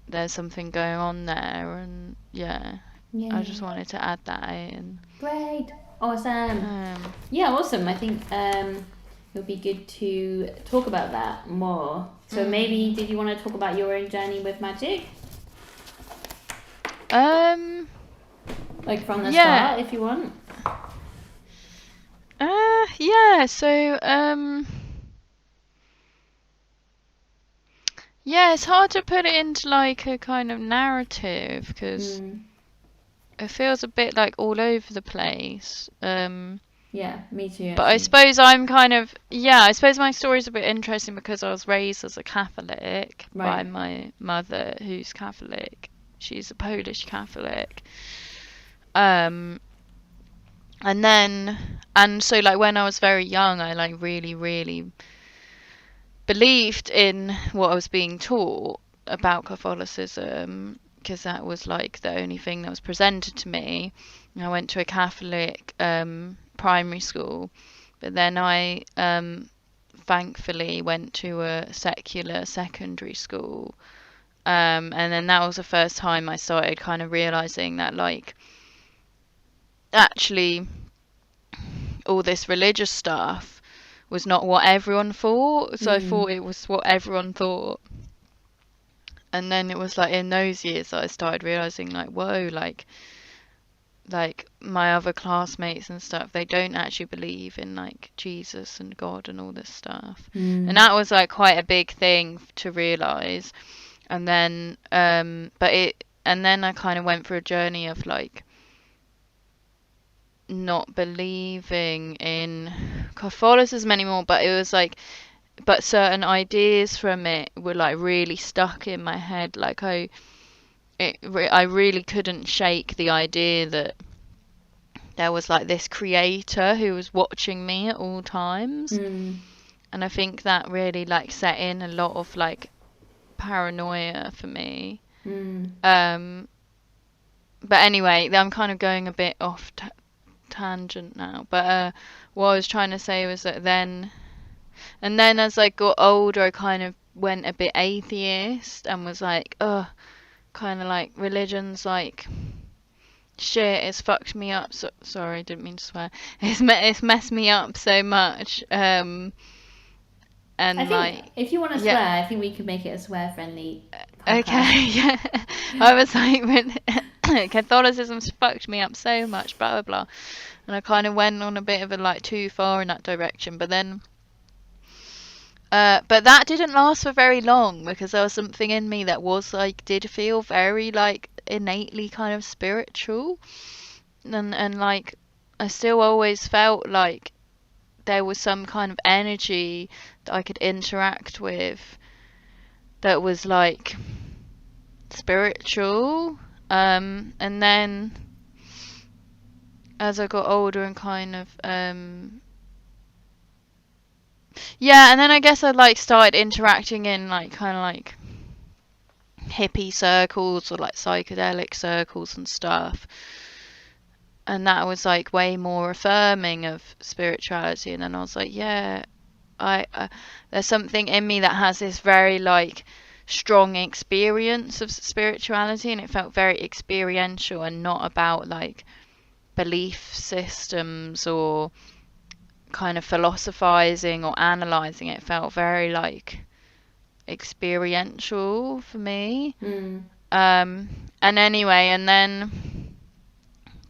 there's something going on there, and I just wanted to add that in. Great, awesome. Awesome. I think it would be good to talk about that more. So maybe, did you want to talk about your own journey with magic? Like from the start, if you want. It's hard to put it into like a kind of narrative because it feels a bit like all over the place. Yeah, me too. But I suppose I'm kind of, I suppose my story's a bit interesting because I was raised as a Catholic by my mother, who's Catholic. She's a Polish Catholic. And so like when I was very young, I like really, really believed in what I was being taught about Catholicism, because that was like the only thing that was presented to me. I went to a Catholic primary school, but then I thankfully went to a secular secondary school, and then that was the first time I started kind of realizing that like actually all this religious stuff was not what everyone thought, so I thought it was what everyone thought. And then it was like in those years that I started realizing like, whoa, like my other classmates and stuff, they don't actually believe in like Jesus and God and all this stuff. And that was like quite a big thing to realize. And then and then I kind of went through a journey of like not believing in Catholicism anymore, but it was like, but certain ideas from it were like really stuck in my head. Like I really couldn't shake the idea that there was like this creator who was watching me at all times. And I think that really like set in a lot of like paranoia for me. But anyway, I'm kind of going a bit off tangent now, but what I was trying to say was that then as I got older, I kind of went a bit atheist and was like, kind of like religion's like shit, it's fucked me up. So, sorry, didn't mean to swear. It's messed me up so much. And I think like, if you want to swear, I think we could make it a swear friendly podcast. Okay, yeah. I was like, Catholicism's fucked me up so much, blah blah blah, and I kind of went on a bit of a like too far in that direction. But then, but that didn't last for very long because there was something in me that was like did feel very like innately kind of spiritual, and like I still always felt like there was some kind of energy that I could interact with that was like spiritual. And then as I got older and kind of and then I guess I like started interacting in like kind of like hippie circles or like psychedelic circles and stuff, and that was like way more affirming of spirituality. And then I was like, I there's something in me that has this very like strong experience of spirituality, and it felt very experiential and not about like belief systems or kind of philosophizing or analyzing. It felt very like experiential for me. And anyway,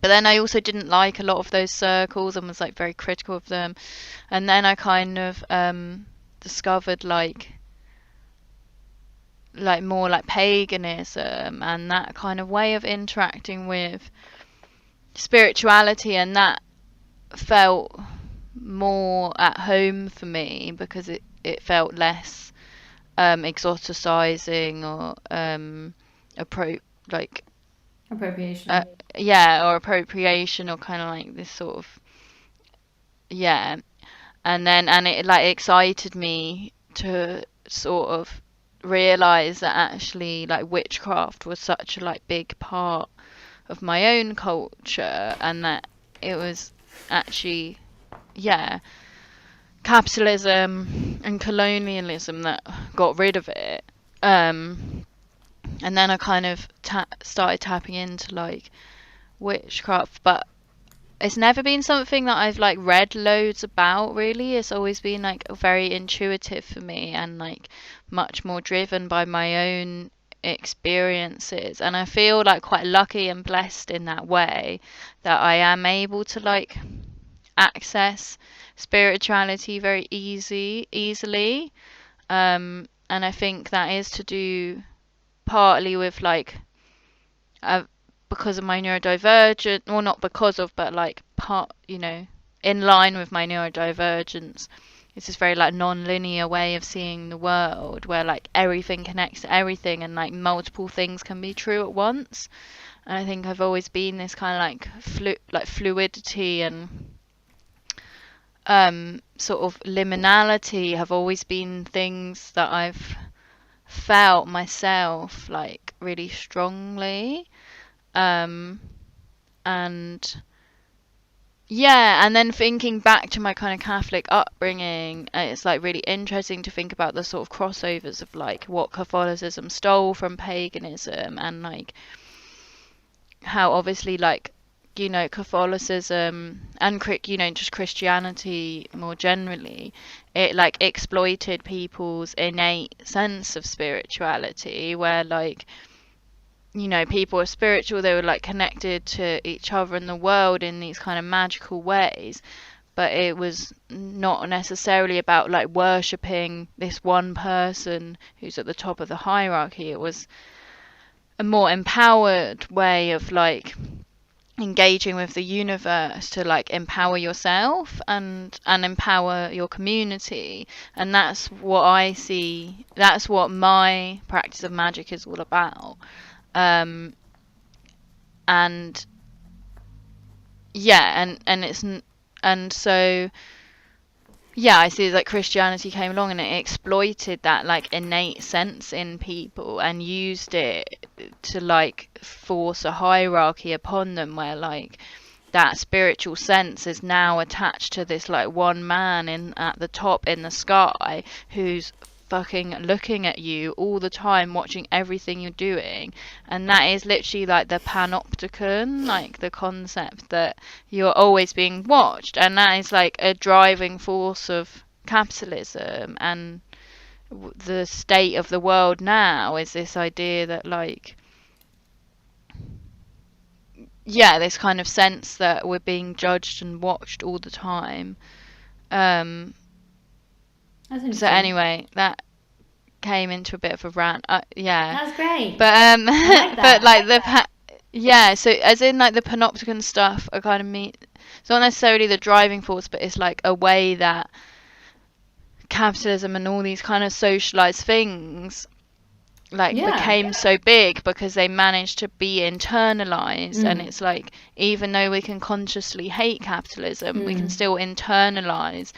but then I also didn't like a lot of those circles and was like very critical of them. And then I kind of discovered like more like paganism and that kind of way of interacting with spirituality, and that felt more at home for me because it felt less exoticizing or appro like Appropriation. yeah, or appropriation, or kind of like this sort of, yeah. And it like excited me to sort of realize that actually like witchcraft was such a like big part of my own culture, and that it was actually, yeah, capitalism and colonialism that got rid of it. And then I kind of started tapping into like witchcraft, but it's never been something that I've like read loads about really. It's always been like very intuitive for me and like much more driven by my own experiences. And I feel like quite lucky and blessed in that way, that I am able to like access spirituality very easily. And I think that is to do partly with like uh, because of my neurodivergent, well, not because of, but like part, in line with my neurodivergence. It's this very like non-linear way of seeing the world where like everything connects to everything and like multiple things can be true at once. And I think I've always been this kind of like fluidity and sort of liminality have always been things that I've felt myself like really strongly. Um, and yeah, and then thinking back to my kind of Catholic upbringing, it's like really interesting to think about the sort of crossovers of like what Catholicism stole from paganism, and like how obviously like Catholicism and just Christianity more generally, it like exploited people's innate sense of spirituality, where like people are spiritual, they were like connected to each other in the world in these kind of magical ways, but it was not necessarily about like worshipping this one person who's at the top of the hierarchy. It was a more empowered way of like engaging with the universe to like empower yourself and empower your community. And that's what I see, that's what my practice of magic is all about. um and yeah, and so yeah, I see that Christianity came along and it exploited that like innate sense in people and used it to like force a hierarchy upon them, where like that spiritual sense is now attached to this like one man in at the top in the sky who's fucking looking at you all the time, watching everything you're doing. And that is literally like the panopticon, like the concept that you're always being watched, and that is like a driving force of capitalism. And the state of the world now is this idea that like, yeah, this kind of sense that we're being judged and watched all the time. Um, That's so interesting. anyway, that came into a bit of a rant. Yeah, That's great. but I like but that. like yeah. So as in like the panopticon stuff, I kind of mean it's not necessarily the driving force, but it's like a way that capitalism and all these kind of socialized things like Yeah. became so big because they managed to be internalized. And it's like, even though we can consciously hate capitalism, we can still internalize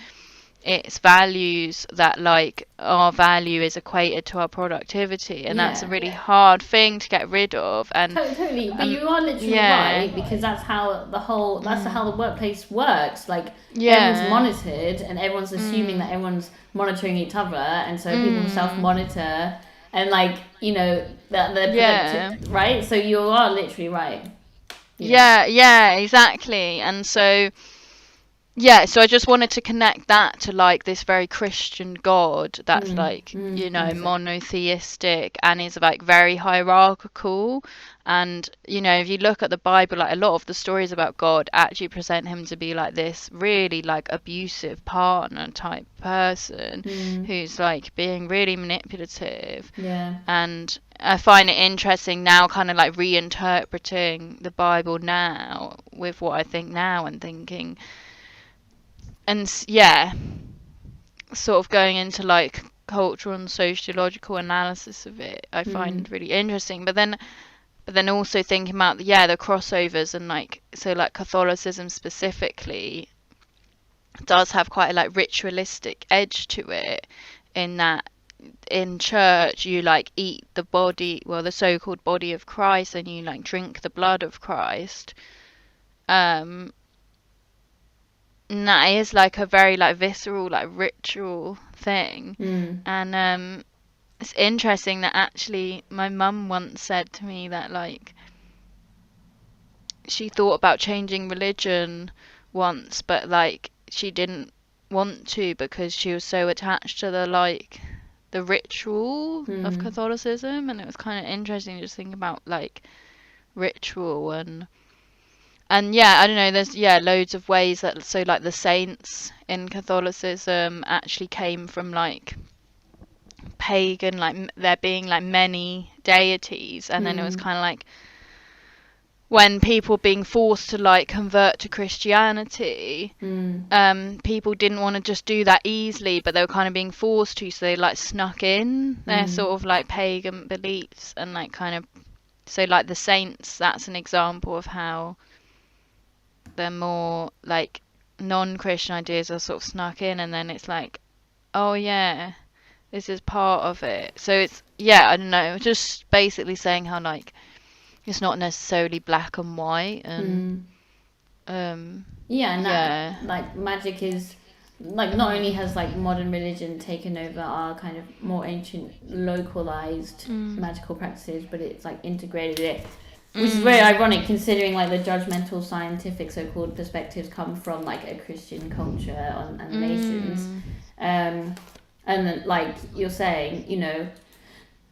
its values, that like our value is equated to our productivity, and that's a really hard thing to get rid of. And Totally, but you are literally yeah, right, because that's how the workplace works. Like everyone's yeah, monitored, and everyone's assuming that everyone's monitoring each other, and so people self-monitor, and like that they're yeah, productive, right? So you are literally right. yeah, yeah, exactly. And so yeah, so I just wanted to connect that to like this very Christian God that's like, you know, Exactly. monotheistic and is like very hierarchical. And, you know, if you look at the Bible, like a lot of the stories about God actually present him to be like this really like abusive partner type person who's like being really manipulative. Yeah. And I find it interesting now, kind of like reinterpreting the Bible now with what I think now and thinking, and yeah, sort of going into like cultural and sociological analysis of it, I find really interesting. But then also thinking about the crossovers, and like, so like Catholicism specifically does have quite a like ritualistic edge to it, in that in church you like eat the body, well, the so-called body of Christ, and you like drink the blood of Christ. um and that is like a very like visceral like ritual thing. And it's interesting that actually my mum once said to me that like she thought about changing religion once, but like she didn't want to because she was so attached to the ritual of Catholicism. And it was kind of interesting just thinking about like ritual. And yeah, I don't know, there's loads of ways that, so like the saints in Catholicism actually came from like pagan, like there being like many deities, and then it was kind of like when people being forced to like convert to Christianity, people didn't want to just do that easily, but they were kind of being forced to, so they like snuck in their sort of like pagan beliefs, and like kind of, so like the saints, that's an example of how the more like non-Christian ideas are sort of snuck in, and then it's like, oh yeah, this is part of it. So it's, I don't know, just basically saying how like it's not necessarily black and white. And Yeah, and that like magic is like, not only has like modern religion taken over our kind of more ancient localized magical practices, but it's like integrated it, which is very ironic considering like the judgmental scientific so-called perspectives come from like a Christian culture on animations. And like you're saying, you know,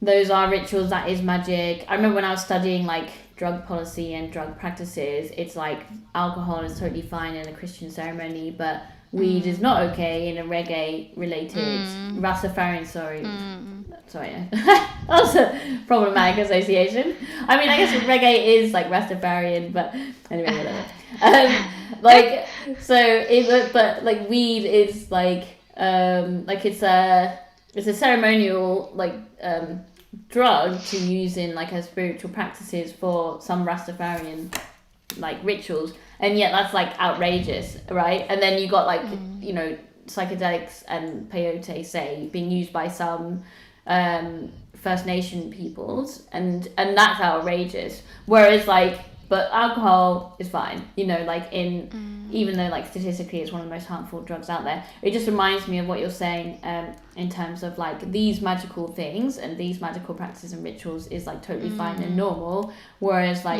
those are rituals, that is magic. I remember when I was studying like drug policy and drug practices, it's like alcohol is totally fine in a Christian ceremony, but weed is not okay in a reggae related Rastafarian, sorry, that was a problematic association. I mean, I guess reggae is like Rastafarian, but anyway, whatever. Like, so it, but like weed is like it's a ceremonial like drug to use in like her spiritual practices for some Rastafarian like rituals, and yet that's like outrageous, right? And then you got like you know, psychedelics and peyote, say, being used by some First Nation peoples, and that's outrageous. Whereas like, but alcohol is fine, you know, like even though like statistically it's one of the most harmful drugs out there. It just reminds me of what you're saying in terms of like these magical things and these magical practices and rituals is like totally fine and normal, whereas like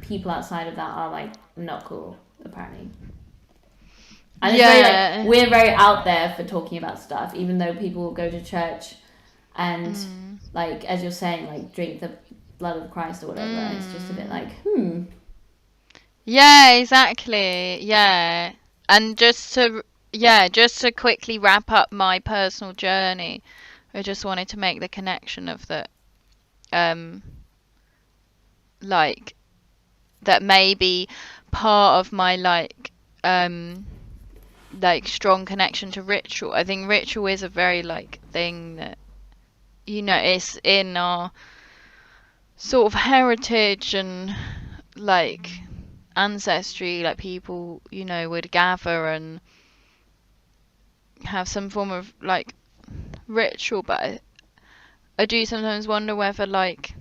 people outside of that are like not cool apparently. And it's very like, we're very out there for talking about stuff, even though people go to church and like, as you're saying, like drink the blood of Christ or whatever. It's just a bit like Yeah, exactly. Yeah. And just to quickly wrap up my personal journey, I just wanted to make the connection of that, like, that maybe part of my like strong connection to ritual. I think ritual is a very like thing that, you know, it's in our sort of heritage and like ancestry, like people, you know, would gather and have some form of like ritual. But I do sometimes wonder whether like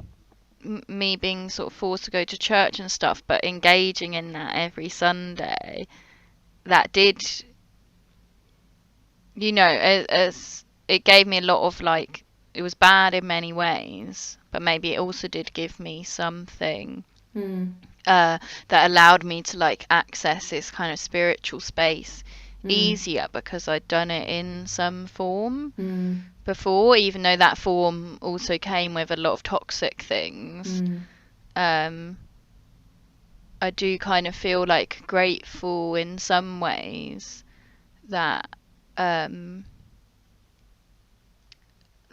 me being sort of forced to go to church and stuff, but engaging in that every Sunday, that did, you know, as it gave me a lot of like, it was bad in many ways, but maybe it also did give me something that allowed me to like access this kind of spiritual space easier because I'd done it in some form before, even though that form also came with a lot of toxic things. I do kind of feel like grateful in some ways that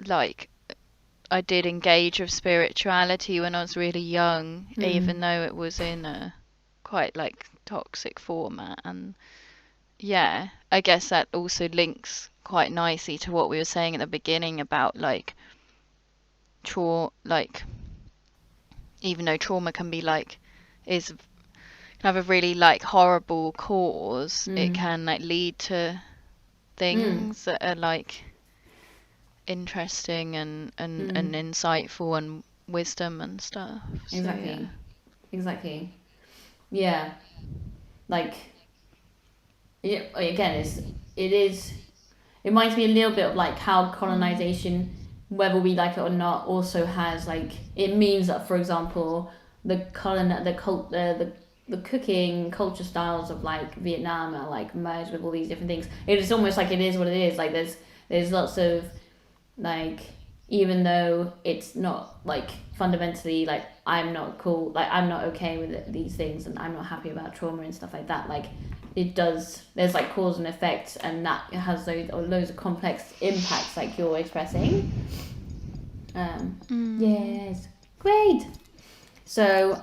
like I did engage with spirituality when I was really young, even though it was in a quite like toxic format. And yeah, I guess that also links quite nicely to what we were saying at the beginning about like like even though trauma can be like is can have a really like horrible cause, it can like lead to things that are like interesting and insightful and wisdom and stuff. So, Exactly. Yeah. Like, again, it reminds me a little bit of like how colonization, whether we like it or not, also has like, it means that, for example, the cooking culture styles of like Vietnam are like merged with all these different things. It is almost like it is what it is. Like there's lots of like, even though it's not like fundamentally like I'm not cool, like I'm not okay with these things, and I'm not happy about trauma and stuff like that, like it does, there's like cause and effect, and that has loads of complex impacts like you're expressing. Yes, great. So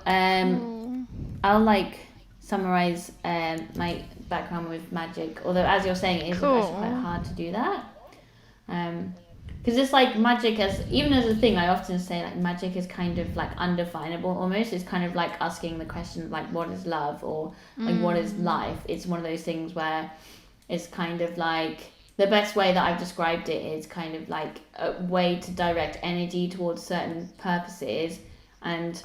I'll like summarize my background with magic, although as you're saying it is actually quite hard to do that, because it's like magic even as a thing, I often say like magic is kind of like undefinable almost. It's kind of like asking the question like what is love, or like what is life. It's one of those things where it's kind of like, the best way that I've described it is kind of like a way to direct energy towards certain purposes. And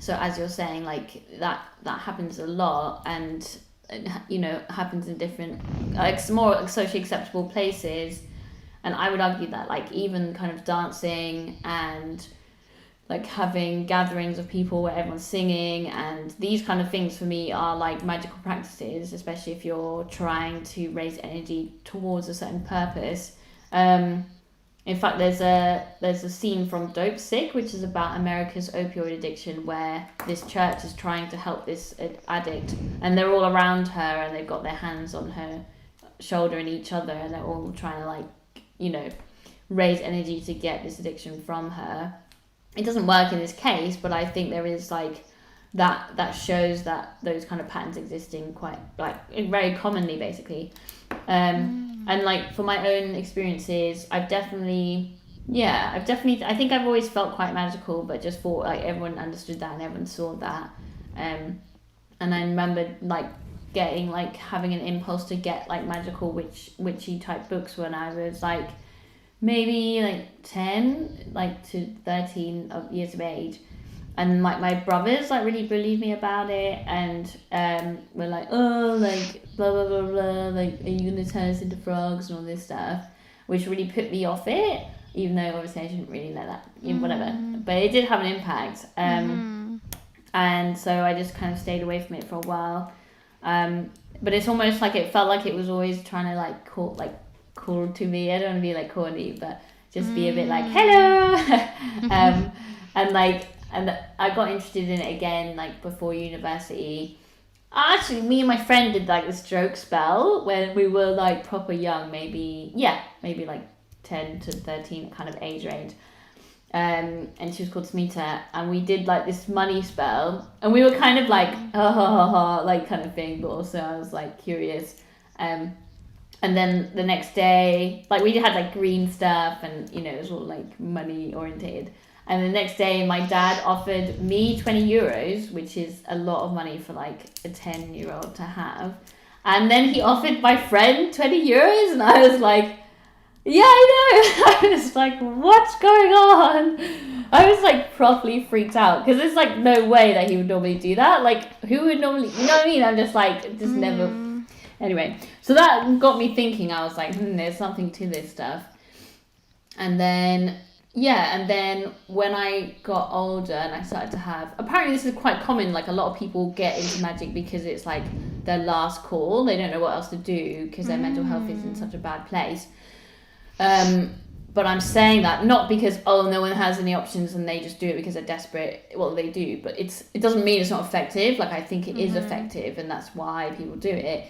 so as you're saying, like that happens a lot, and happens in different like more socially acceptable places. And I would argue that like even kind of dancing and like having gatherings of people where everyone's singing and these kind of things for me are like magical practices, especially if you're trying to raise energy towards a certain purpose. In fact, there's a scene from Dope Sick, which is about America's opioid addiction, where this church is trying to help this addict, and they're all around her and they've got their hands on her shoulder and each other, and they're all trying to like raise energy to get this addiction from her. It doesn't work in this case, but I think there is like that shows that those kind of patterns existing quite like very commonly basically. And like for my own experiences, I think I've always felt quite magical, but just thought like everyone understood that and everyone saw that. And I remember like getting like having an impulse to get like magical witchy type books when I was like maybe like 10 like to 13 years of age, and like my brothers like really bullied me about it, and were like, oh, like blah blah blah blah, like are you gonna turn us into frogs and all this stuff, which really put me off it, even though obviously I shouldn't really let that, whatever, but it did have an impact. And so I just kind of stayed away from it for a while. But it's almost like it felt like it was always trying to like cool to me. I don't want to be like corny, but just be a bit like hello. And I got interested in it again like before university. Actually, me and my friend did like the stroke spell when we were like proper young, maybe like 10 to 13 kind of age range. And she was called Smita, and we did like this money spell, and we were kind of like like kind of thing, but also I was like curious. And then the next day, like we had like green stuff, and it was all like money oriented. And the next day my dad offered me 20 euros, which is a lot of money for like a 10-year-old to have. And then he offered my friend 20 euros, and I was like, yeah, I know. I was like, what's going on? I was like properly freaked out, because there's like no way that he would normally do that. Like, who would normally, you know what I mean? I'm just like, just never. Anyway, so that got me thinking. I was like, there's something to this stuff. And then yeah, and then when I got older and I started to have, apparently this is quite common, like a lot of people get into magic because it's like their last call. They don't know what else to do because their mental health is in such a bad place. But I'm saying that not because, oh, no one has any options and they just do it because they're desperate. Well, they do, but it doesn't mean it's not effective. Like, I think it is effective, and that's why people do it.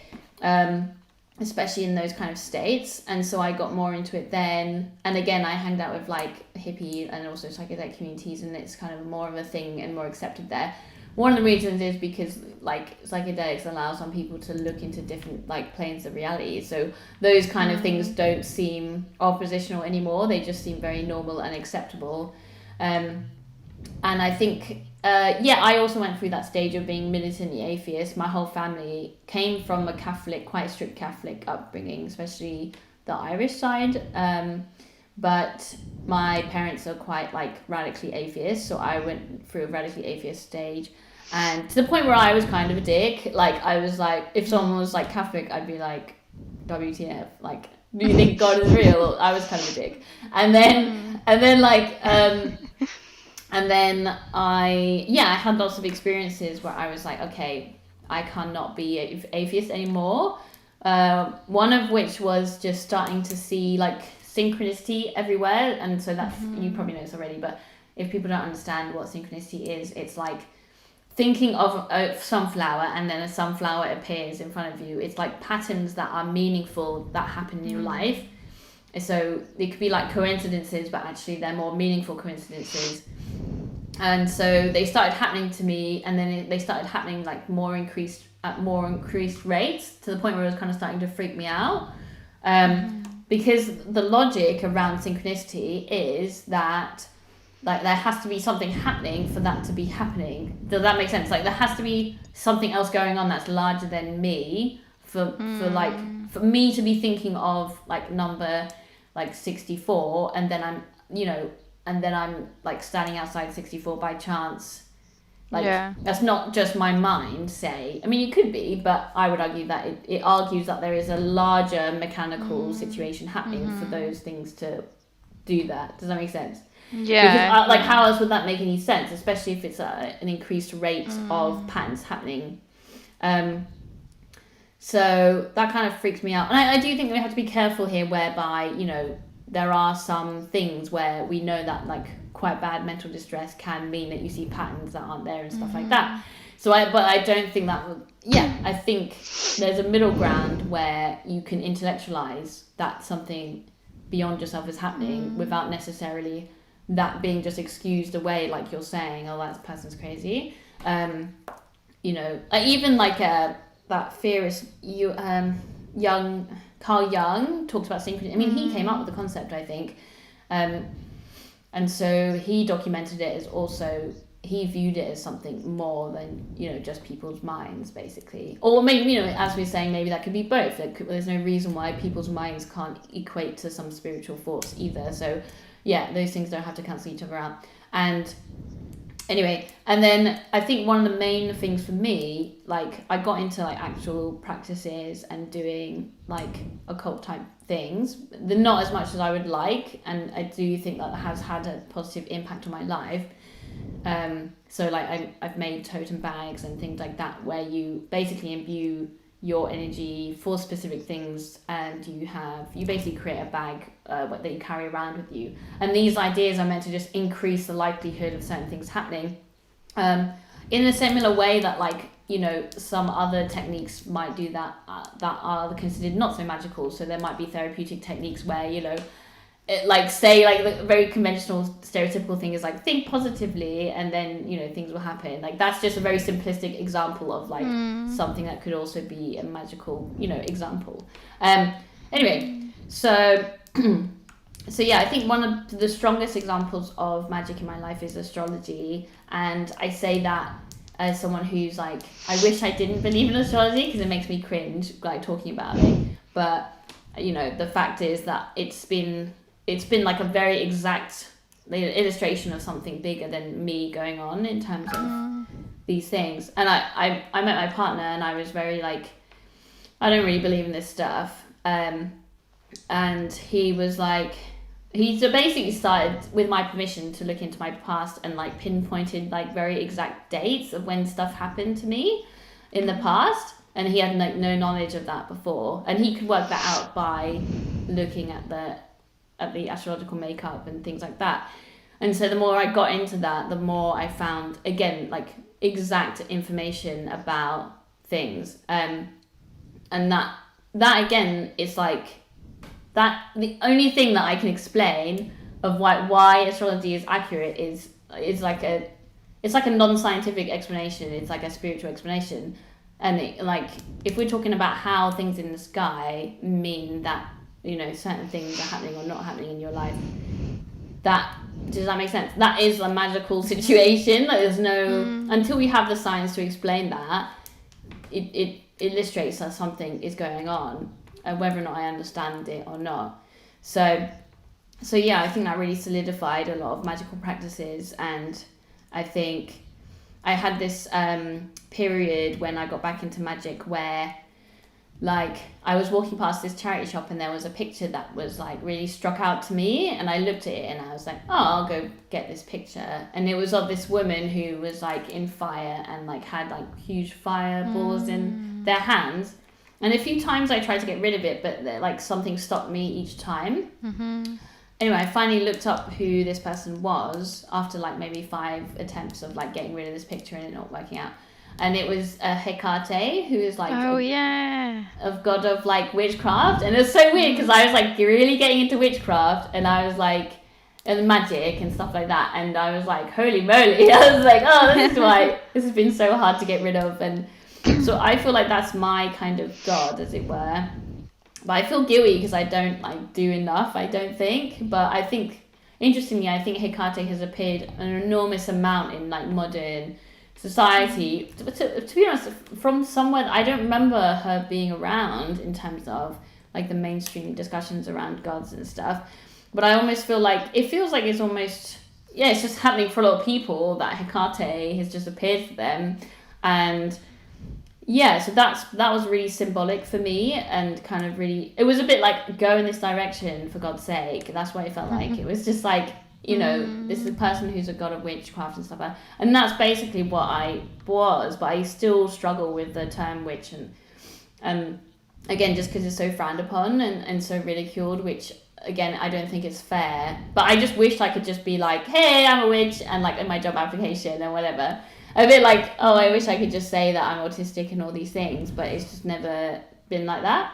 Especially in those kind of states. And so I got more into it then. And again, I hanged out with like hippie and also psychedelic communities, and it's kind of more of a thing and more accepted there. One of the reasons is because like psychedelics allow some people to look into different like planes of reality. So those kind of things don't seem oppositional anymore. They just seem very normal and acceptable. And I think I also went through that stage of being militantly atheist. My whole family came from a Catholic, quite strict Catholic upbringing, especially the Irish side. But my parents are quite like radically atheist, so I went through a radically atheist stage, and to the point where I was kind of a dick. Like I was like, if someone was like Catholic, I'd be like, WTF? Like, do you think God is real? I was kind of a dick, and then like and then I had lots of experiences where I was like, okay, I cannot be atheist anymore. One of which was just starting to see like synchronicity everywhere, and so that's you probably know this already, but if people don't understand what synchronicity is, it's like thinking of a sunflower and then a sunflower appears in front of you. It's like patterns that are meaningful that happen in your life. So they could be like coincidences, but actually they're more meaningful coincidences. And so they started happening to me, and then they started happening like more increased rates, to the point where it was kind of starting to freak me out. Because the logic around synchronicity is that like there has to be something happening for that to be happening. Does that make sense? Like there has to be something else going on that's larger than me for me to be thinking of like number like 64, and then I'm like standing outside 64 by chance. Like that's not just my mind, say. I mean, it could be, but I would argue that it argues that there is a larger mechanical situation happening for those things to do that. Does that make sense? Yeah. Because how else would that make any sense, especially if it's an increased rate of patterns happening? So that kind of freaks me out. And I do think we have to be careful here, whereby, there are some things where we know that like quite bad mental distress can mean that you see patterns that aren't there and stuff like that. So I don't think that I think there's a middle ground where you can intellectualize that something beyond yourself is happening without necessarily that being just excused away, like you're saying, oh, that person's crazy. Even like that theorist Carl Jung talks about synchronicity. I mean, he came up with the concept, I think. And so he documented it as also, he viewed it as something more than, just people's minds, basically. Or maybe, as we were saying, maybe that could be both. There's no reason why people's minds can't equate to some spiritual force either. So, yeah, those things don't have to cancel each other out. And anyway, and then I think one of the main things for me, like I got into like actual practices and doing like occult type things, not as much as I would like, and I do think that has had a positive impact on my life. So like I've made totem bags and things like that, where you basically imbue your energy for specific things, and you basically create a bag that you carry around with you, and these ideas are meant to just increase the likelihood of certain things happening, in a similar way that like some other techniques might do that are considered not so magical. So there might be therapeutic techniques where the very conventional stereotypical thing is like think positively and then things will happen. Like that's just a very simplistic example of like something that could also be a magical example. Anyway, so I think one of the strongest examples of magic in my life is astrology, and I say that as someone who's like, I wish I didn't believe in astrology because it makes me cringe like talking about it, but the fact is that it's been like a very exact illustration of something bigger than me going on in terms of these things. And I met my partner, and I was very like, I don't really believe in this stuff. And he was like, he so basically started, with my permission, to look into my past and like pinpointed like very exact dates of when stuff happened to me in the past, and he had like no knowledge of that before, and he could work that out by looking at the astrological makeup and things like that. And so the more I got into that, the more I found, again, like exact information about things, and that again is like that the only thing that I can explain of why astrology is accurate is like a non-scientific explanation. It's like a spiritual explanation, and like if we're talking about how things in the sky mean that, you know, certain things are happening or not happening in your life, that, does that make sense? That is a magical situation. Like there's no until we have the science to explain that, it illustrates that something is going on, and whether or not I understand it or not. So yeah, I think that really solidified a lot of magical practices. And I think I had this period when I got back into magic where, like, I was walking past this charity shop and there was a picture that was like really struck out to me, and I looked at it and I was like, oh, I'll go get this picture. And it was of this woman who was like in fire and like had like huge fireballs in their hands. And a few times I tried to get rid of it, but like something stopped me each time. Anyway, I finally looked up who this person was after like maybe 5 attempts of like getting rid of this picture and it not working out. And it was Hecate, who is like of god of like witchcraft. And it was so weird because I was like really getting into witchcraft, and I was like, and magic and stuff like that, and I was like, holy moly. I was like, oh, this is why this has been so hard to get rid of. And so I feel like that's my kind of god, as it were. But I feel guilty because I don't like do enough, I don't think. But I think, interestingly, I think Hecate has appeared an enormous amount in like modern society. To be honest, from somewhere, I don't remember her being around in terms of like the mainstream discussions around gods and stuff. But I almost feel like, it feels like it's almost, yeah, it's just happening for a lot of people that Hecate has just appeared for them. And yeah, so that was really symbolic for me, and kind of really, it was a bit like, go in this direction for God's sake. That's what it felt like. It was just like, you know, this is a person who's a god of witchcraft and stuff like that. And that's basically what I was, but I still struggle with the term witch, and again, just because it's so frowned upon and so ridiculed, which again, I don't think it's fair. But I just wished I could just be like, hey, I'm a witch, and like in my job application and whatever. A bit like, oh, I wish I could just say that I'm autistic and all these things, but it's just never been like that.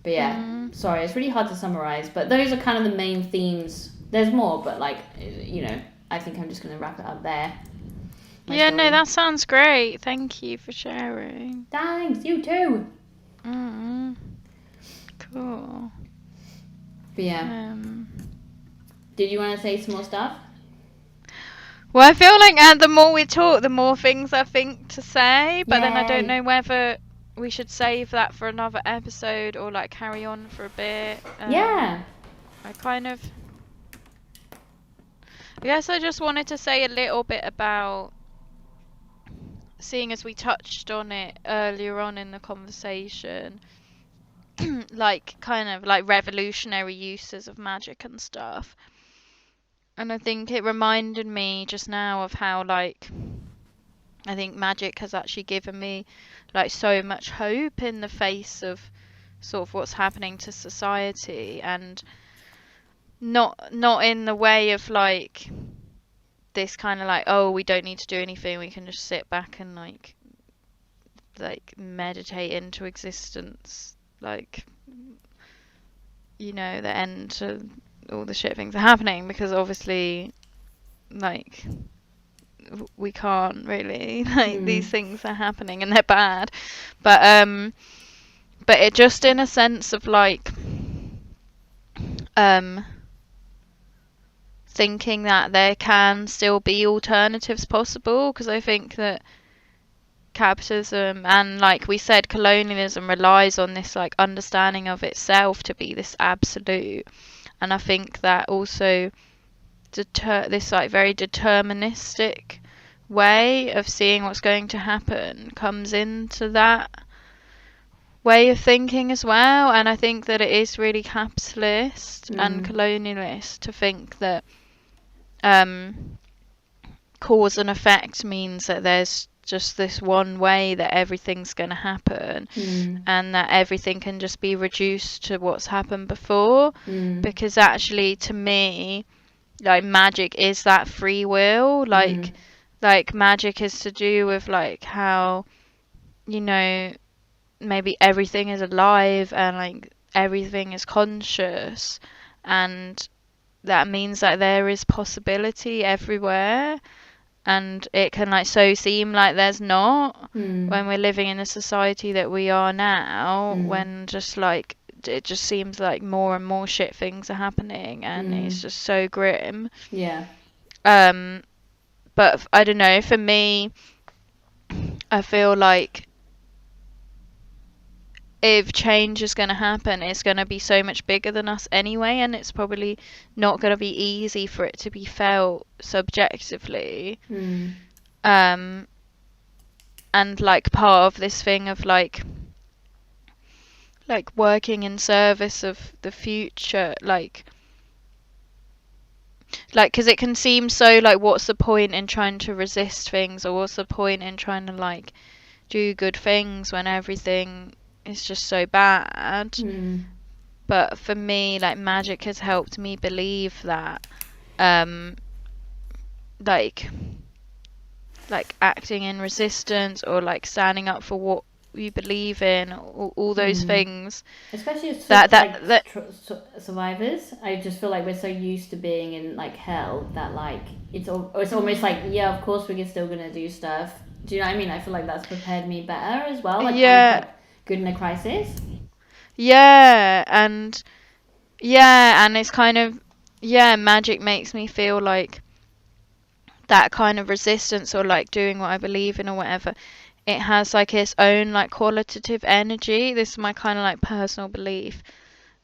But yeah, sorry, it's really hard to summarize, but those are kind of the main themes. There's more, but like, you know, I think I'm just going to wrap it up there. Yeah, no, that sounds great. Thank you for sharing. Thanks, you too. Cool. But yeah. Did you want to say some more stuff? Well, I feel like the more we talk, the more things I think to say, but then I don't know whether we should save that for another episode or like carry on for a bit. I guess I just wanted to say a little bit about, seeing as we touched on it earlier on in the conversation, like kind of like revolutionary uses of magic and stuff. And I think it reminded me just now of how, like, I think magic has actually given me like so much hope in the face of sort of what's happening to society, and not in the way of like this kind of like, oh, we don't need to do anything, we can just sit back and like meditate into existence, like, you know, the end to all the shit things are happening, because obviously like we can't really, like, these things are happening and they're bad, but it just in a sense of like thinking that there can still be alternatives possible, because I think that capitalism and, like we said, colonialism relies on this like understanding of itself to be this absolute, and I think that also this like very deterministic way of seeing what's going to happen comes into that, way of thinking as well, and I think that it is really capitalist and colonialist to think that cause and effect means that there's just this one way that everything's going to happen, and that everything can just be reduced to what's happened before. Because actually, to me, like, magic is that free will. Like magic is to do with like how, you know, maybe everything is alive and like everything is conscious, and that means that there is possibility everywhere, and it can like so seem like there's not when we're living in the society that we are now, when just like it just seems like more and more shit things are happening, and it's just so grim. But I don't know, for me, I feel like if change is going to happen, it's going to be so much bigger than us anyway, and it's probably not going to be easy for it to be felt subjectively. And like part of this thing of like working in service of the future, like because it can seem so like, what's the point in trying to resist things, or what's the point in trying to like do good things when everything is just so bad. But for me, like, magic has helped me believe that like acting in resistance, or like standing up for what you believe in, all those things, especially as that survivors. I just feel like we're so used to being in like hell that like it's almost like, yeah, of course we're still gonna do stuff. Do you know what I mean? I feel like that's prepared me better as well, like I'm quite good in a crisis. And it's kind of, magic makes me feel like that kind of resistance, or like doing what I believe in or whatever, it has like its own like qualitative energy. This is my kind of like personal belief,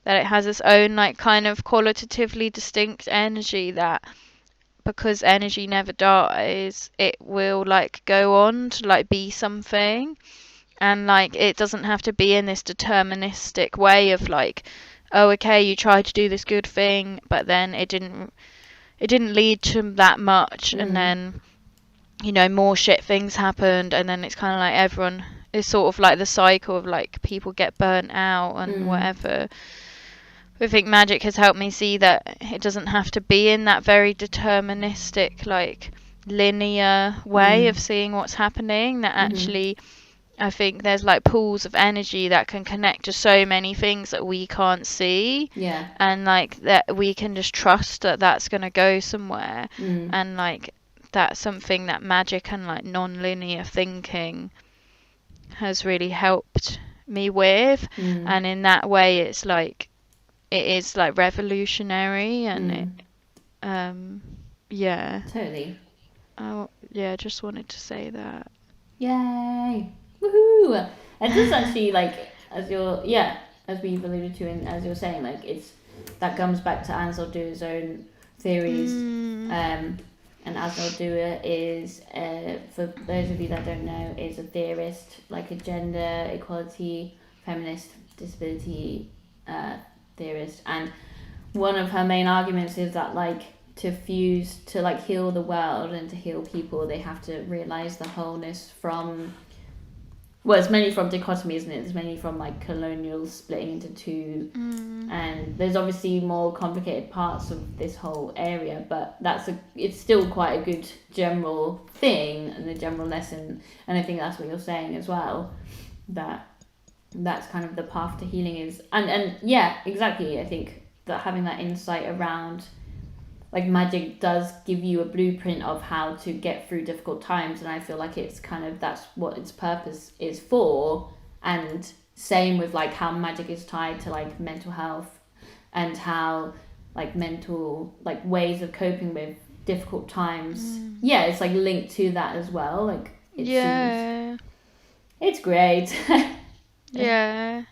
that it has its own like kind of qualitatively distinct energy, that because energy never dies, it will like go on to like be something, and like it doesn't have to be in this deterministic way of like, oh, okay, you tried to do this good thing, but then it didn't lead to that much, and then, you know, more shit things happened, and then it's kind of like everyone is sort of like the cycle of like people get burnt out and whatever. I think magic has helped me see that it doesn't have to be in that very deterministic, like linear way of seeing what's happening, that actually I think there's like pools of energy that can connect to so many things that we can't see. And like that we can just trust that that's going to go somewhere. And like that's something that magic and like non-linear thinking has really helped me with. And in that way, it's like, it is like revolutionary, and it Totally. Just wanted to say that. Yay! Woohoo! And this actually, like, as we've alluded to, and as you're saying, like, that comes back to Ansel Duer's own theories. And Ansel Duer is, for those of you that don't know, is a theorist, like a gender equality, feminist, disability theorist. And one of her main arguments is that, like, to heal the world and to heal people, they have to realize the wholeness from, well, it's mainly from dichotomy, isn't it? It's mainly from like colonial splitting into two, and there's obviously more complicated parts of this whole area, but it's still quite a good general thing and a general lesson. And I think that's what you're saying as well, that's kind of the path to healing is, and yeah, exactly. I think that having that insight around, like, magic does give you a blueprint of how to get through difficult times, and I feel like it's kind of, that's what its purpose is for. And same with like how magic is tied to like mental health, and how like mental like ways of coping with difficult times. It's like linked to that as well. Like seems, it's great. And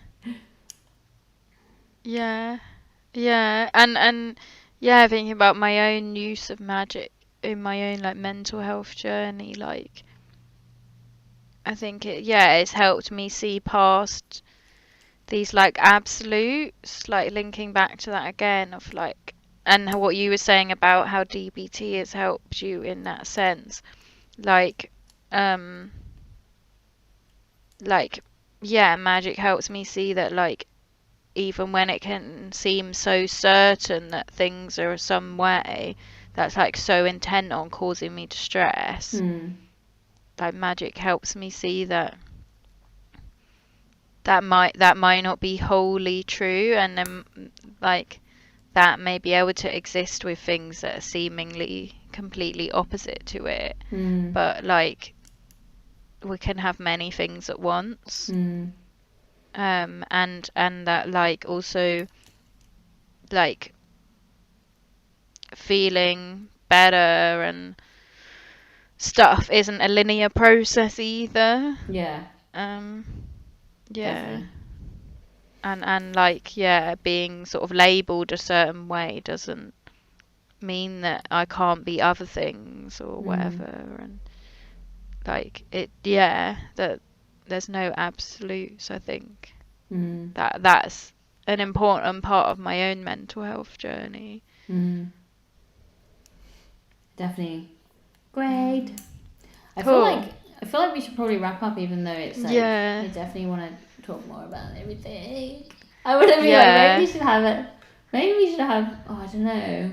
thinking about my own use of magic in my own like mental health journey, like I think it's helped me see past these like absolutes, like linking back to that again of like, and what you were saying about how DBT has helped you in that sense, like um like yeah, magic helps me see that like even when it can seem so certain that things are some way that's like so intent on causing me distress, like magic helps me see that that might not be wholly true, and then like that may be able to exist with things that are seemingly completely opposite to it, but like we can have many things at once. And that like also like feeling better and stuff isn't a linear process either. Yeah. Yeah. Definitely. And like yeah, being sort of labeled a certain way doesn't mean that I can't be other things or whatever. And like it, yeah, that there's no absolutes. I think that's an important part of my own mental health journey. Definitely. Great. Cool. I feel like we should probably wrap up, even though it's like Yeah. I definitely want to talk more about everything. I want to be Yeah. like, maybe we should have it. Maybe we should have. Oh, I don't know.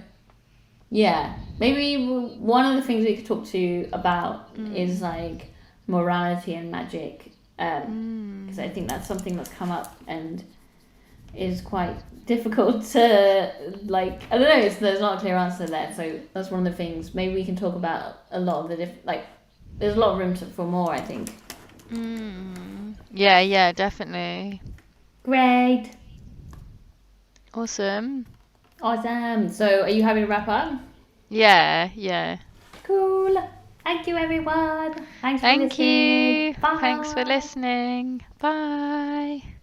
Yeah, maybe one of the things we could talk to you about is like morality and magic, because I think that's something that's come up and is quite difficult to like. I don't know. There's not a clear answer there, so that's one of the things. Maybe we can talk about a lot of the different like. There's a lot of room for more, I think. Yeah, definitely. Great. Awesome. So, are you happy to wrap up? Yeah. Cool. Thank you, everyone. Thanks for listening. Thank you. Bye. Thanks for listening. Bye.